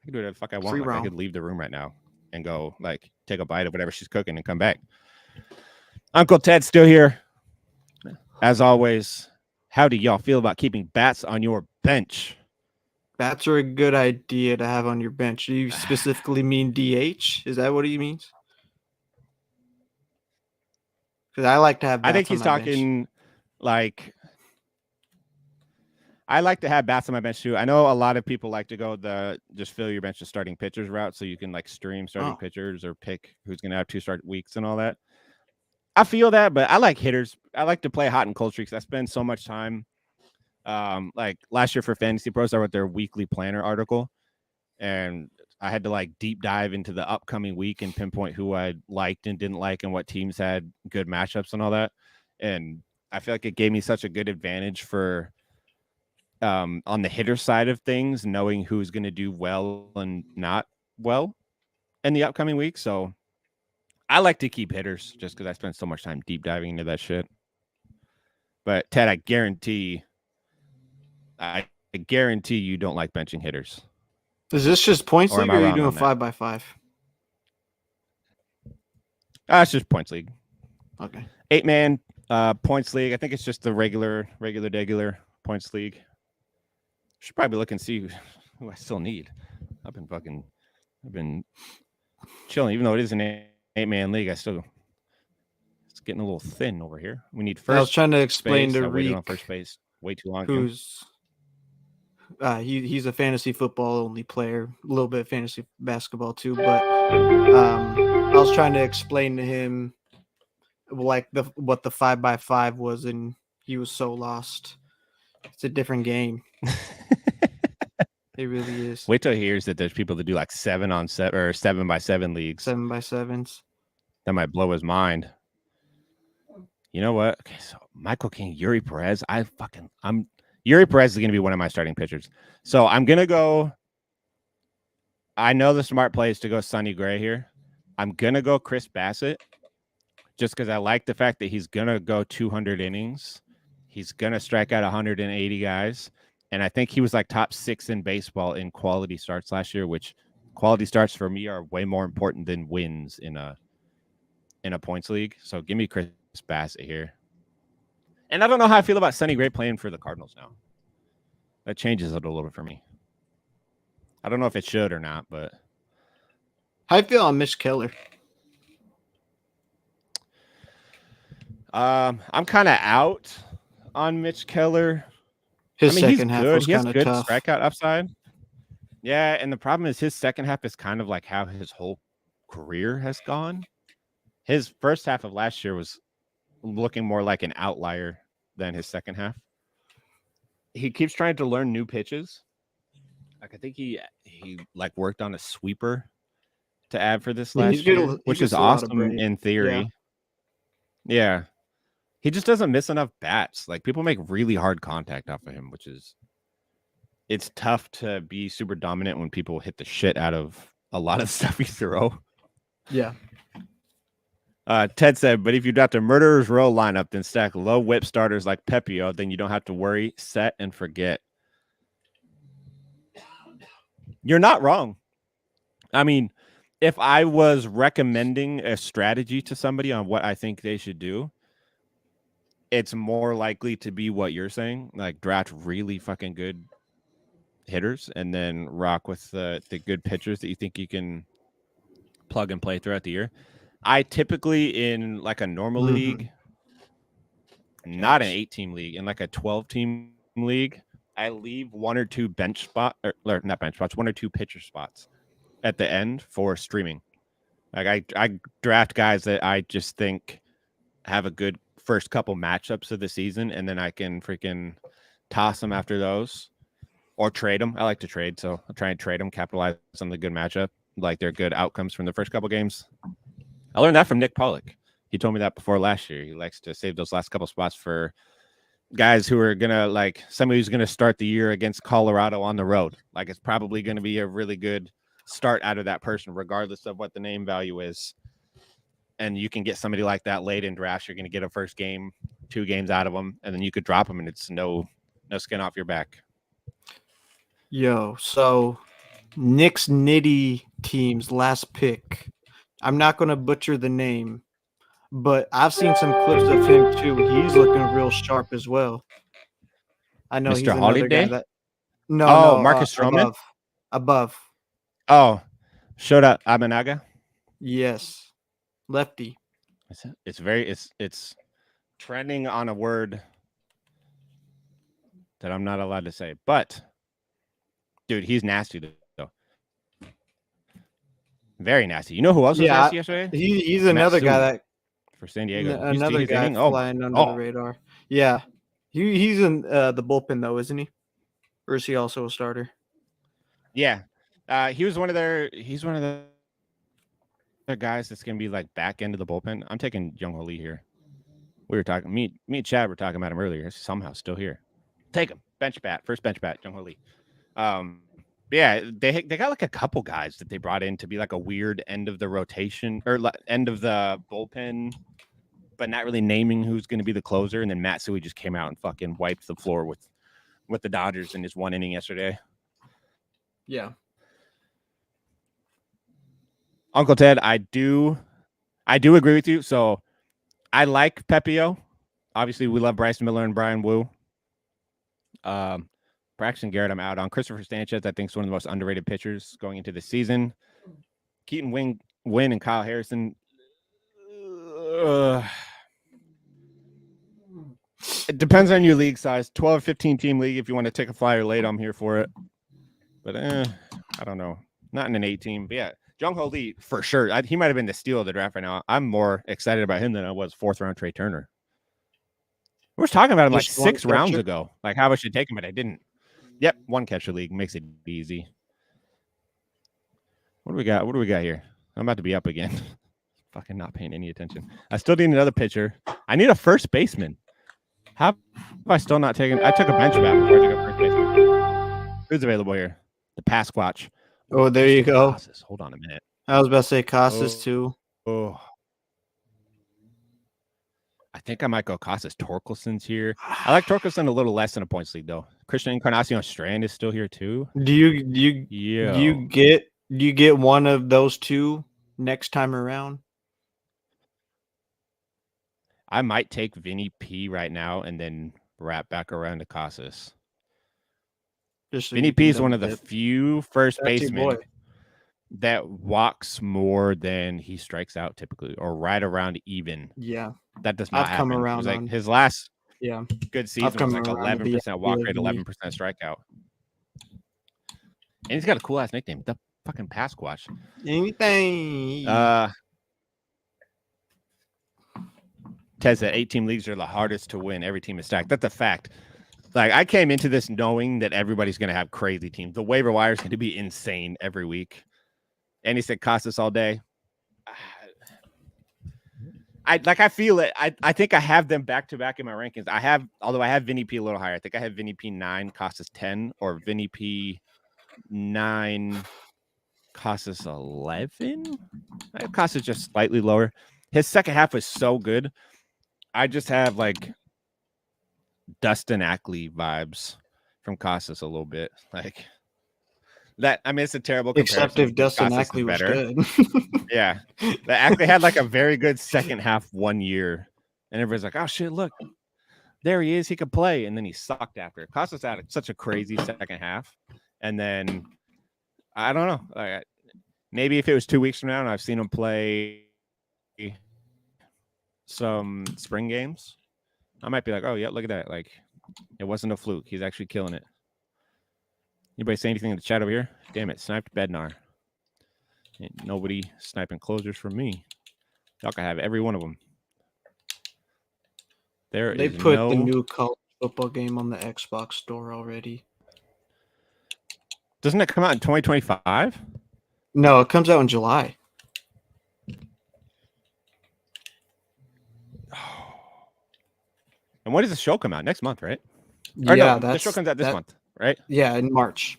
Speaker 1: whatever the fuck I want. Like, I could leave the room right now and go like take a bite of whatever she's cooking and come back. Uncle Ted's still here. As always, how do y'all feel about keeping bats on your bench?
Speaker 2: Bats are a good idea to have on your bench. Do you specifically mean DH? Is that what he means? Because I like to have bats.
Speaker 1: I think he's talking like I like to have bats on my bench too. I know a lot of people like to go just fill your bench with starting pitchers route so you can like stream starting pitchers or pick who's going to have 2 start weeks and all that. I feel that, but I like hitters. I like to play hot and cold streaks. I spend so much time. Like last year for FantasyPros, I wrote their weekly planner article, and I had to like deep dive into the upcoming week and pinpoint who I liked and didn't like and what teams had good matchups and all that. And I feel like it gave me such a good advantage for on the hitter side of things, knowing who's going to do well and not well in the upcoming week. So I like to keep hitters just because I spend so much time deep diving into that shit. But Ted, I guarantee I guarantee you don't like benching hitters.
Speaker 2: Is this just points
Speaker 1: Or am
Speaker 2: league,
Speaker 1: I
Speaker 2: or are you
Speaker 1: wrong
Speaker 2: doing
Speaker 1: on that?
Speaker 2: 5x5?
Speaker 1: It's just points league.
Speaker 2: Okay.
Speaker 1: 8-man points league. I think it's just the regular points league. Should probably look and see who I still need. I've been chilling, even though it is an 8-man league. It's getting a little thin over here. We need
Speaker 2: I was
Speaker 1: first
Speaker 2: trying to
Speaker 1: base.
Speaker 2: explain
Speaker 1: I
Speaker 2: to
Speaker 1: waited on first
Speaker 2: Reek,
Speaker 1: base way too long.
Speaker 2: who's he's a fantasy football only player, a little bit of fantasy basketball too. But I was trying to explain to him like what the 5x5 was, and he was so lost. It's a different game. It really is.
Speaker 1: Wait till he hears that there's people that do like 7-on-7 or 7x7 leagues.
Speaker 2: 7x7s.
Speaker 1: That might blow his mind. You know what? Okay, so Michael King, Yuri Perez. I'm Yuri Perez is going to be one of my starting pitchers. So I'm going to go. I know the smart play is to go Sonny Gray here. I'm going to go Chris Bassett just because I like the fact that he's going to go 200 innings. He's going to strike out 180 guys. And I think he was like top 6 in baseball in quality starts last year, which quality starts for me are way more important than wins in a points league. So give me Chris Bassett here. And I don't know how I feel about Sonny Gray playing for the Cardinals now. That changes it a little bit for me. I don't know if it should or not, but
Speaker 2: How you feel on Mitch Keller?
Speaker 1: I'm kind of out on Mitch Keller.
Speaker 2: His
Speaker 1: he's
Speaker 2: second half
Speaker 1: good.
Speaker 2: was
Speaker 1: He has
Speaker 2: kind of
Speaker 1: good
Speaker 2: tough.
Speaker 1: strikeout upside. Yeah, and the problem is his second half is kind of like how his whole career has gone. His first half of last year was looking more like an outlier than his second half. He keeps trying to learn new pitches. Like I think he like worked on a sweeper to add for this last year, which is awesome in theory. Yeah. He just doesn't miss enough bats. Like people make really hard contact off of him, which is it's tough to be super dominant when people hit the shit out of a lot of stuff you throw.
Speaker 2: Yeah.
Speaker 1: Ted said, but if you draft a murderer's row lineup, then stack low whip starters like Pepio, then you don't have to worry, set and forget. You're not wrong. I mean, if I was recommending a strategy to somebody on what I think they should do, it's more likely to be what you're saying, like draft really fucking good hitters and then rock with the good pitchers that you think you can plug and play throughout the year. I typically in like a normal league, not an 8-team league, in like a 12-team league, I leave 1 or 2 bench spot or not bench spots, 1 or 2 pitcher spots at the end for streaming. Like I draft guys that I just think have a good first couple matchups of the season, and then I can freaking toss them after those or trade them. I like to trade, so I'll try and trade them, capitalize on the good matchup, like their good outcomes from the first couple games. I learned that from Nick Pollock. He told me that before last year. He likes to save those last couple spots for guys who are gonna like somebody who's gonna start the year against Colorado on the road. Like it's probably gonna be a really good start out of that person, regardless of what the name value is. And you can get somebody like that late in drafts. You're gonna get a first game, 2 games out of them, and then you could drop them, and it's no skin off your back.
Speaker 2: Yo, so Nick's Nitty team's last pick. I'm not gonna butcher the name, but I've seen some clips of him too. He's looking real sharp as well. I know
Speaker 1: Mr.
Speaker 2: he's another guy
Speaker 1: Holiday?
Speaker 2: that no,
Speaker 1: Marcus Stroman?
Speaker 2: above.
Speaker 1: Oh, Shota Abanaga?
Speaker 2: Yes. Lefty.
Speaker 1: It's trending on a word that I'm not allowed to say. But dude, he's nasty though. Very nasty. You know who else was nasty yesterday?
Speaker 2: He's another guy that
Speaker 1: for San Diego.
Speaker 2: another guy flying under the radar. Yeah. He's in the bullpen though, isn't he? Or is he also a starter?
Speaker 1: Yeah. He's one of their guys that's gonna be like back end of the bullpen. I'm taking Young Ho Lee here. We were talking, me and Chad were talking about him earlier. He's somehow still here. Take him. First bench bat, Young Ho Lee. Yeah, they got like a couple guys that they brought in to be like a weird end of the rotation or end of the bullpen, but not really naming who's going to be the closer. And then Matt Suey just came out and fucking wiped the floor with with the Dodgers in his 1 inning yesterday.
Speaker 2: Yeah.
Speaker 1: Uncle Ted, I do agree with you. So I like Pepio. Obviously, we love Bryce Miller and Brian Wu. Braxton Garrett, I'm out on. Christopher Sanchez, I think, is one of the most underrated pitchers going into the season. Keaton Wynn and Kyle Harrison. It depends on your league size. 12 or 15 team league. If you want to take a flyer late, I'm here for it. But I don't know. Not in an 8 team. But yeah, Jung Ho Lee for sure. He might have been the steal of the draft right now. I'm more excited about him than I was 4th round Trey Turner. We were talking about him like 6 rounds ago. Like how I should take him, but I didn't. Yep, 1 catcher league makes it easy. What do we got? What do we got here? I'm about to be up again. Fucking not paying any attention. I still need another pitcher. I need a first baseman. How have I still not taken? I took a bench bat before I took a first baseman. Who's available here? The Pasquatch.
Speaker 2: Oh, there you go.
Speaker 1: Casas. Hold on a minute.
Speaker 2: I was about to say Casas too.
Speaker 1: Oh. I think I might go Casas. Torkelson's here. I like Torkelson a little less in a points league though. Christian Encarnacion Strand is still here too.
Speaker 2: Do you get one of those 2 next time around?
Speaker 1: I might take Vinny P right now and then wrap back around to Casas. Vinny P is one of the few first basemen that walks more than he strikes out typically, or right around even.
Speaker 2: Yeah,
Speaker 1: that does not happen.
Speaker 2: Come around
Speaker 1: like his last
Speaker 2: Yeah.
Speaker 1: Good season was like 11% walk rate, 11% strikeout. And he's got a cool ass nickname, the fucking Pasquatch.
Speaker 2: Anything.
Speaker 1: Ted said 8-team leagues are the hardest to win. Every team is stacked. That's a fact. Like, I came into this knowing that everybody's going to have crazy teams. The waiver wire is going to be insane every week. And he said Casas all day. I feel it. I think I have them back to back in my rankings. Although I have Vinny P a little higher. I think I have Vinny P 9, Casas 10, or Vinny P 9, Casas 11. I have Casas just slightly lower. His second half was so good. I just have like Dustin Ackley vibes from Casas a little bit. Like that. I mean, it's a terrible comparison.
Speaker 2: Except if Dustin Ackley was good.
Speaker 1: Yeah. The Ackley had like a very good second half one year. And everybody's like, oh shit, look, there he is. He could play. And then he sucked after. Casas had such a crazy second half. And then I don't know. Maybe if it was 2 weeks from now and I've seen him play some spring games, I might be like, oh yeah, look at that. Like, it wasn't a fluke. He's actually killing it. Anybody say anything in the chat over here? Damn it, sniped Bednar. Ain't nobody sniping closers from me. Y'all can have every one of them.
Speaker 2: They put the new college football game on the Xbox store already.
Speaker 1: Doesn't it come out in 2025?
Speaker 2: No, it comes out in July.
Speaker 1: And when does the show come out? Next month, right?
Speaker 2: Or yeah,
Speaker 1: no, the show comes out this month, right?
Speaker 2: Yeah, in March.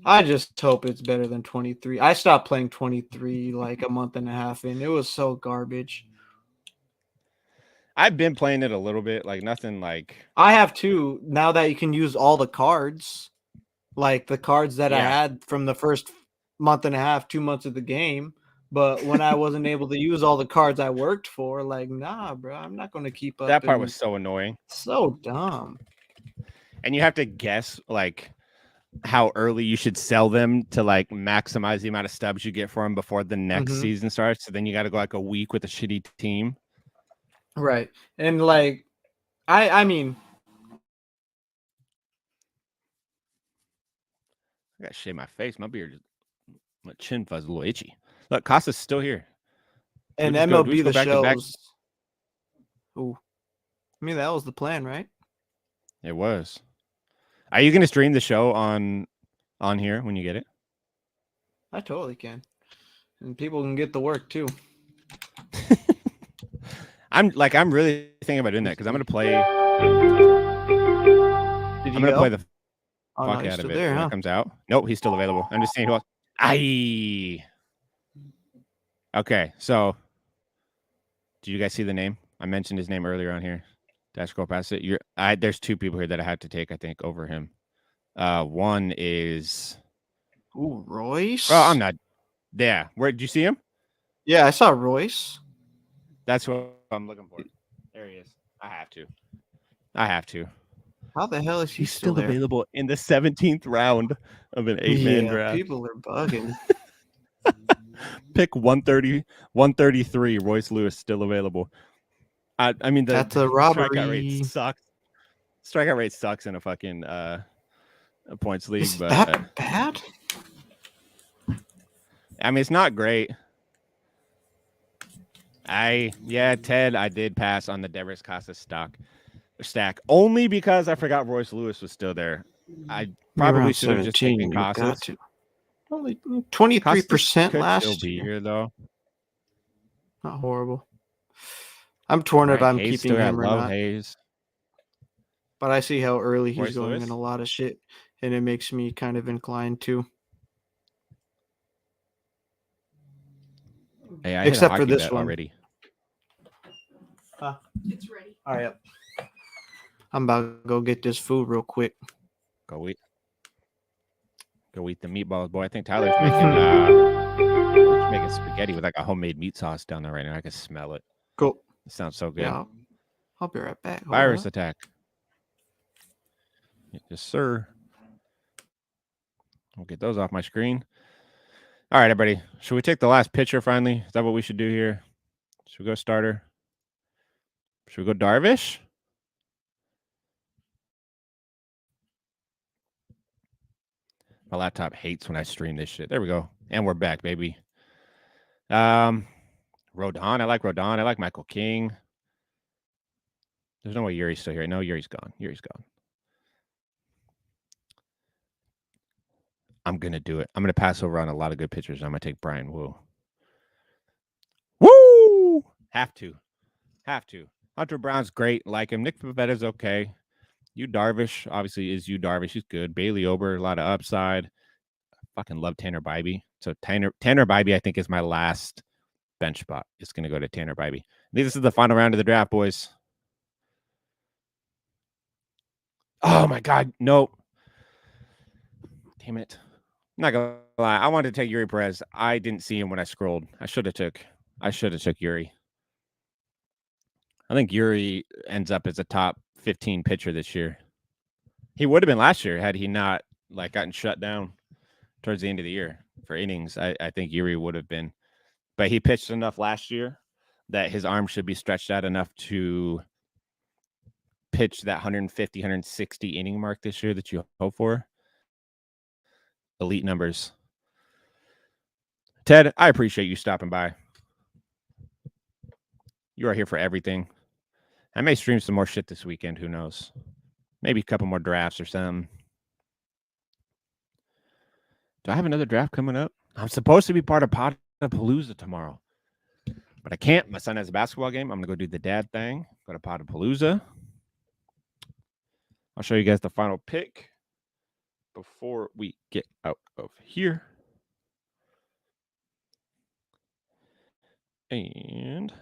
Speaker 2: I just hope it's better than 23. I stopped playing 23 like a month and a half in. It was so garbage.
Speaker 1: I've been playing it a little bit, like nothing like.
Speaker 2: I have too. Now that you can use all the cards, like the cards that I had from the first month and a half, 2 months of the game. But when I wasn't able to use all the cards I worked for, like, nah, bro, I'm not going to keep up.
Speaker 1: That part was so annoying.
Speaker 2: So dumb.
Speaker 1: And you have to guess, like, how early you should sell them to, like, maximize the amount of stubs you get for them before the next season starts. So then you got to go, like, a week with a shitty team.
Speaker 2: Right. And, like, I mean.
Speaker 1: I got to shave my face. My beard, my chin fuzz is a little itchy. Look, Costa's still here.
Speaker 2: And MLB the shows. Ooh. I mean, that was the plan, right?
Speaker 1: It was. Are you going to stream the show on here when you get it?
Speaker 2: I totally can. And people can get the work too.
Speaker 1: I'm really thinking about doing that because I'm going to play. I'm going to play the fuck out of it when it comes out. Nope, he's still available. I'm just saying who else. Okay, so did you guys see the name? I mentioned his name earlier on here. Did I scroll past it? There's two people here that I had to take, I think, over him. One is
Speaker 2: Ooh,
Speaker 1: well, I'm
Speaker 2: Royce.
Speaker 1: not. Yeah, where did you see him?
Speaker 2: Yeah, I saw Royce.
Speaker 1: That's what I'm looking for. There he is. I have to. I have to.
Speaker 2: How the hell is he
Speaker 1: He's
Speaker 2: still
Speaker 1: still
Speaker 2: there?
Speaker 1: available in the 17th round of an 8-man
Speaker 2: Yeah,
Speaker 1: draft.
Speaker 2: people are bugging.
Speaker 1: Pick 130, 133. Royce Lewis still available. I mean the
Speaker 2: That's a
Speaker 1: strikeout rate
Speaker 2: robbery.
Speaker 1: sucks. Strikeout rate sucks in a fucking a points league,
Speaker 2: Is
Speaker 1: but
Speaker 2: that bad?
Speaker 1: I mean it's not great. Ted, I did pass on the Devers Casa stack only because I forgot Royce Lewis was still there. I
Speaker 2: You're
Speaker 1: probably
Speaker 2: around
Speaker 1: should have just taken
Speaker 2: 17. You got
Speaker 1: Casas.
Speaker 2: to. Only
Speaker 1: Casas
Speaker 2: 23%
Speaker 1: could still
Speaker 2: last
Speaker 1: be
Speaker 2: year.
Speaker 1: here though.
Speaker 2: Not horrible. I'm torn
Speaker 1: All
Speaker 2: if
Speaker 1: right,
Speaker 2: I'm
Speaker 1: Hayes
Speaker 2: keeping
Speaker 1: still got
Speaker 2: him or
Speaker 1: Love
Speaker 2: not.
Speaker 1: Hayes.
Speaker 2: But I see how early he's
Speaker 1: Royce
Speaker 2: going in
Speaker 1: Lewis.
Speaker 2: a lot of shit, and it makes me kind of inclined to.
Speaker 1: Hey, I hit a
Speaker 2: Except for
Speaker 1: hockey
Speaker 2: this
Speaker 1: bet
Speaker 2: one.
Speaker 1: already.
Speaker 3: It's ready.
Speaker 2: All right. I'm about to go get this food real quick.
Speaker 1: Go eat. Go eat the meatballs, boy. I think Tyler's making making spaghetti with like a homemade meat sauce down there right now. I can smell it.
Speaker 2: Cool.
Speaker 1: It sounds so good.
Speaker 2: Yeah, I'll be right back. Hold
Speaker 1: Virus
Speaker 2: up.
Speaker 1: attack. Yes, sir. I'll get those off my screen. All right, everybody. Should we take the last pitcher finally? Is that what we should do here? Should we go starter? Should we go Darvish? My laptop hates when I stream this shit. There we go. And we're back, baby. Rodon. I like Rodon. I like Michael King. There's no way Yuri's still here. No, Yuri's gone. Yuri's gone. I'm going to do it. I'm going to pass over on a lot of good pitchers. I'm going to take Brian Wu. Woo! Have to. Hunter Brown's great. Like him. Nick Pavetta's okay. Yu Darvish, obviously, is Yu Darvish. He's good. Bailey Ober, a lot of upside. Fucking love Tanner Bybee. So Tanner Bybee, I think, is my last bench spot. It's going to go to Tanner Bybee. I think this is the final round of the draft, boys. Oh, my God. Nope. Damn it. I'm not going to lie. I wanted to take Yuri Perez. I didn't see him when I scrolled. I should have took Yuri. I think Yuri ends up as a top 15 pitcher this year. He would have been last year had he not gotten shut down towards the end of the year for innings. I think Yuri would have been, but he pitched enough last year that his arm should be stretched out enough to pitch that 150, 160 inning mark this year that you hope for. Elite numbers. Ted, I appreciate you stopping by. You are here for everything. I may stream some more shit this weekend. Who knows? Maybe a couple more drafts or something. Do I have another draft coming up? I'm supposed to be part of Potapalooza tomorrow, but I can't. My son has a basketball game. I'm going to go do the dad thing. Go to Potapalooza. I'll show you guys the final pick before we get out of here. And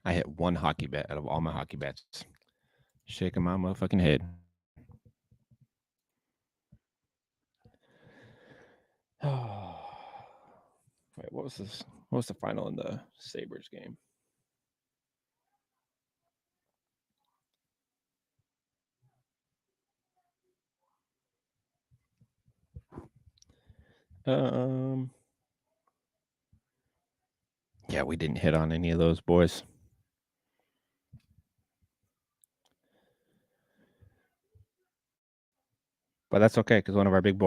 Speaker 1: I hit one hockey bet out of all my hockey bets. Shaking my motherfucking head. Wait, what was this? What was the final in the Sabres game? Yeah, we didn't hit on any of those boys. But that's okay because one of the big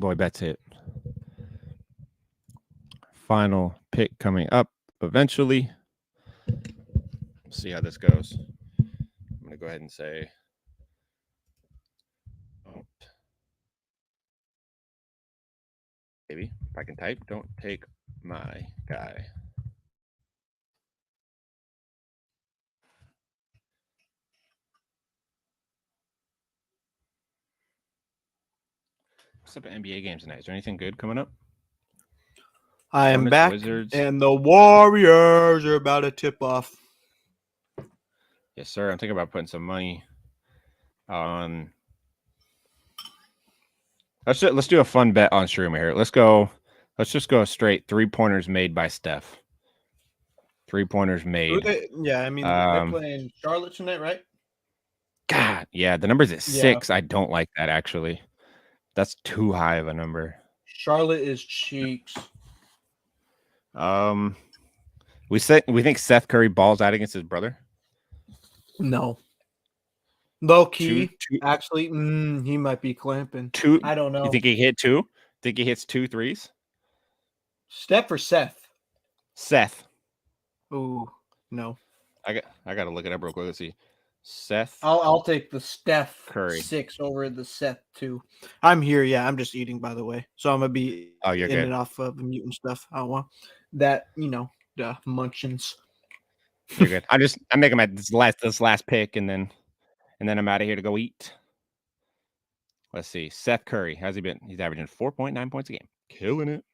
Speaker 1: boy bets hit. Final pick coming up eventually. Let's see how this goes. I'm going to go ahead and say, maybe if I can type, don't take my guy. What's up at NBA games tonight? Is there anything good coming up?
Speaker 2: I am
Speaker 1: Hornets,
Speaker 2: back,
Speaker 1: Wizards.
Speaker 2: and the Warriors are about to tip off.
Speaker 1: Yes, sir. I'm thinking about putting some money on. Let's do a fun bet on Shroomer here. Let's just go straight 3-pointers made by Steph. 3-pointers made.
Speaker 2: They're playing Charlotte tonight, right?
Speaker 1: God, yeah, the number's at 6. I don't like that actually. That's too high of a number.
Speaker 2: Charlotte is cheeks.
Speaker 1: We think Seth Curry balls out against his brother.
Speaker 2: No. Low key,
Speaker 1: Two,
Speaker 2: actually, he might be clamping.
Speaker 1: two.
Speaker 2: I don't know.
Speaker 1: You think he hit 2? Think he hits 2 threes?
Speaker 2: Steph or Seth?
Speaker 1: Seth.
Speaker 2: Ooh, no.
Speaker 1: I got to look it up real quick. Let's see. Seth.
Speaker 2: I'll take the Steph
Speaker 1: Curry
Speaker 2: 6 over the Seth 2. I'm here. Yeah, I'm just eating, by the way. So I'm gonna be
Speaker 1: you're good.
Speaker 2: and off of mute and stuff. I don't want that, the munchins.
Speaker 1: You're good. I'm making my this last pick, and then I'm out of here to go eat. Let's see. Seth Curry. How's he been? He's averaging 4.9 points a game. Killing it.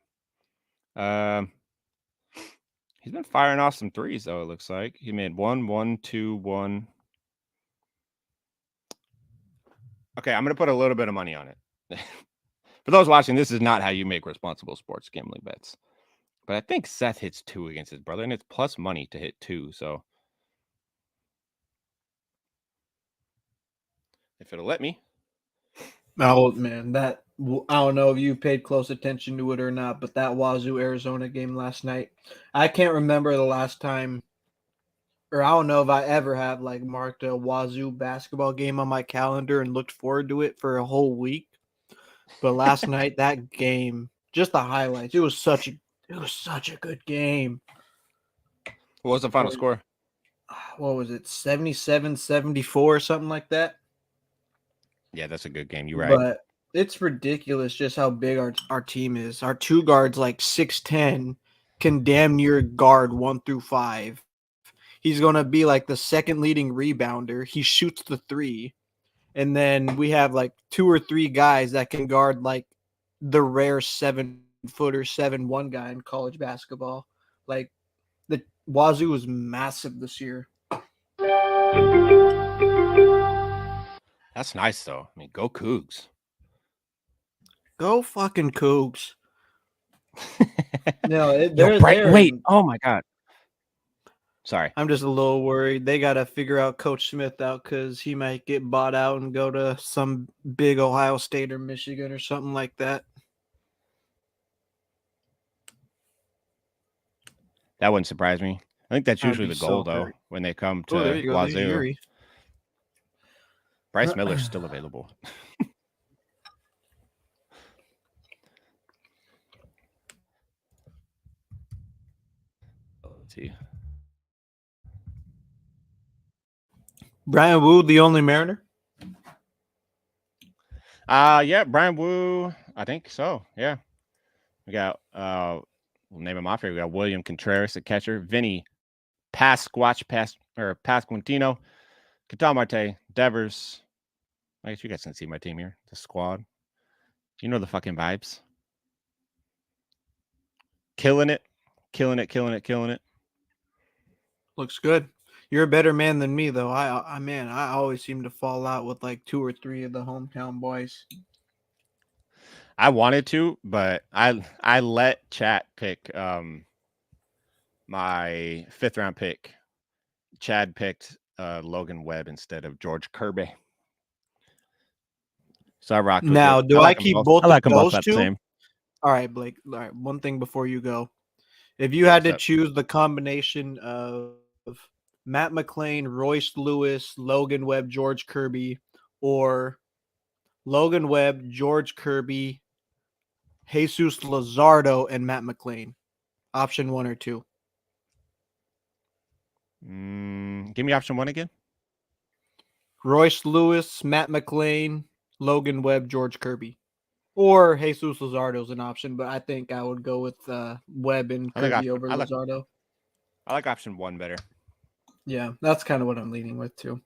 Speaker 1: He's been firing off some threes, though, it looks like. He made 1, 1, 2, 1. Okay, I'm going to put a little bit of money on it. For those watching, this is not how you make responsible sports gambling bets. But I think Seth hits 2 against his brother, and it's plus money to hit 2, so. If it'll let me.
Speaker 2: Oh, man, I don't know if you paid close attention to it or not, but that Wazoo-Arizona game last night, I can't remember the last time, or I don't know if I ever have, marked a Wazoo basketball game on my calendar and looked forward to it for a whole week. But last night, that game, just the highlights, it was such a good game.
Speaker 1: What was the final score?
Speaker 2: What was it, 77-74 or something like that?
Speaker 1: Yeah, that's a good game. You're right.
Speaker 2: But it's ridiculous just how big our team is. Our 2 guards, 6'10", can damn near guard 1 through 5. He's going to be the second leading rebounder. He shoots the 3. And then we have 2 or 3 guys that can guard the rare 7-footer, 7'1" guy in college basketball. The Wazoo is massive this year.
Speaker 1: That's nice, though. I mean, go Cougs.
Speaker 2: Go fucking Cougs. No,
Speaker 1: wait. Oh, my God. Sorry.
Speaker 2: I'm just a little worried. They got to figure out Coach Smith out because he might get bought out and go to some big Ohio State or Michigan or something like that.
Speaker 1: That wouldn't surprise me. I think that's usually the goal, though, when they come to Wazoo. Bryce Miller's still available. Let's see.
Speaker 2: Brian Wu, the only Mariner?
Speaker 1: Yeah, Brian Wu. I think so. Yeah. We got we'll name him off here. We got William Contreras, a catcher, Vinny Pasquantino, Catal Marte, Devers. I guess you guys can see my team here. The squad. You know the fucking vibes. Killing it.
Speaker 2: Looks good. You're a better man than me, though. I always seem to fall out with 2 or 3 of the hometown boys.
Speaker 1: I wanted to, but I let Chat pick my 5th round pick. Chad picked Logan Webb instead of George Kirby. So I rocked with
Speaker 2: now,
Speaker 1: it.
Speaker 2: do I keep both
Speaker 1: I like
Speaker 2: of
Speaker 1: them both
Speaker 2: those
Speaker 1: about the
Speaker 2: two?
Speaker 1: same.
Speaker 2: All right, Blake. All right, one thing before you go. If you had to choose the combination of Matt McClain, Royce Lewis, Logan Webb, George Kirby, or Logan Webb, George Kirby, Jesus Luzardo, and Matt McClain, option 1 or 2?
Speaker 1: Give me option 1 again.
Speaker 2: Royce Lewis, Matt McClain, Logan Webb, George Kirby. Or Jesus Luzardo is an option, but I think I would go with Webb and Kirby over Luzardo.
Speaker 1: I like option 1 better.
Speaker 2: Yeah, that's kind of what I'm leaning with too.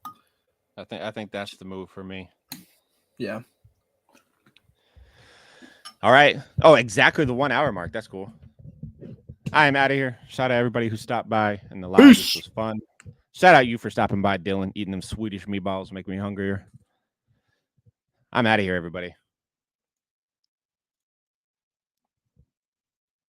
Speaker 1: I think that's the move for me.
Speaker 2: Yeah.
Speaker 1: All right. Oh, exactly the 1 hour mark. That's cool. I am out of here. Shout out everybody who stopped by in the live. This was fun. Shout out you for stopping by, Dylan, eating them Swedish meatballs, make me hungrier. I'm out of here, everybody.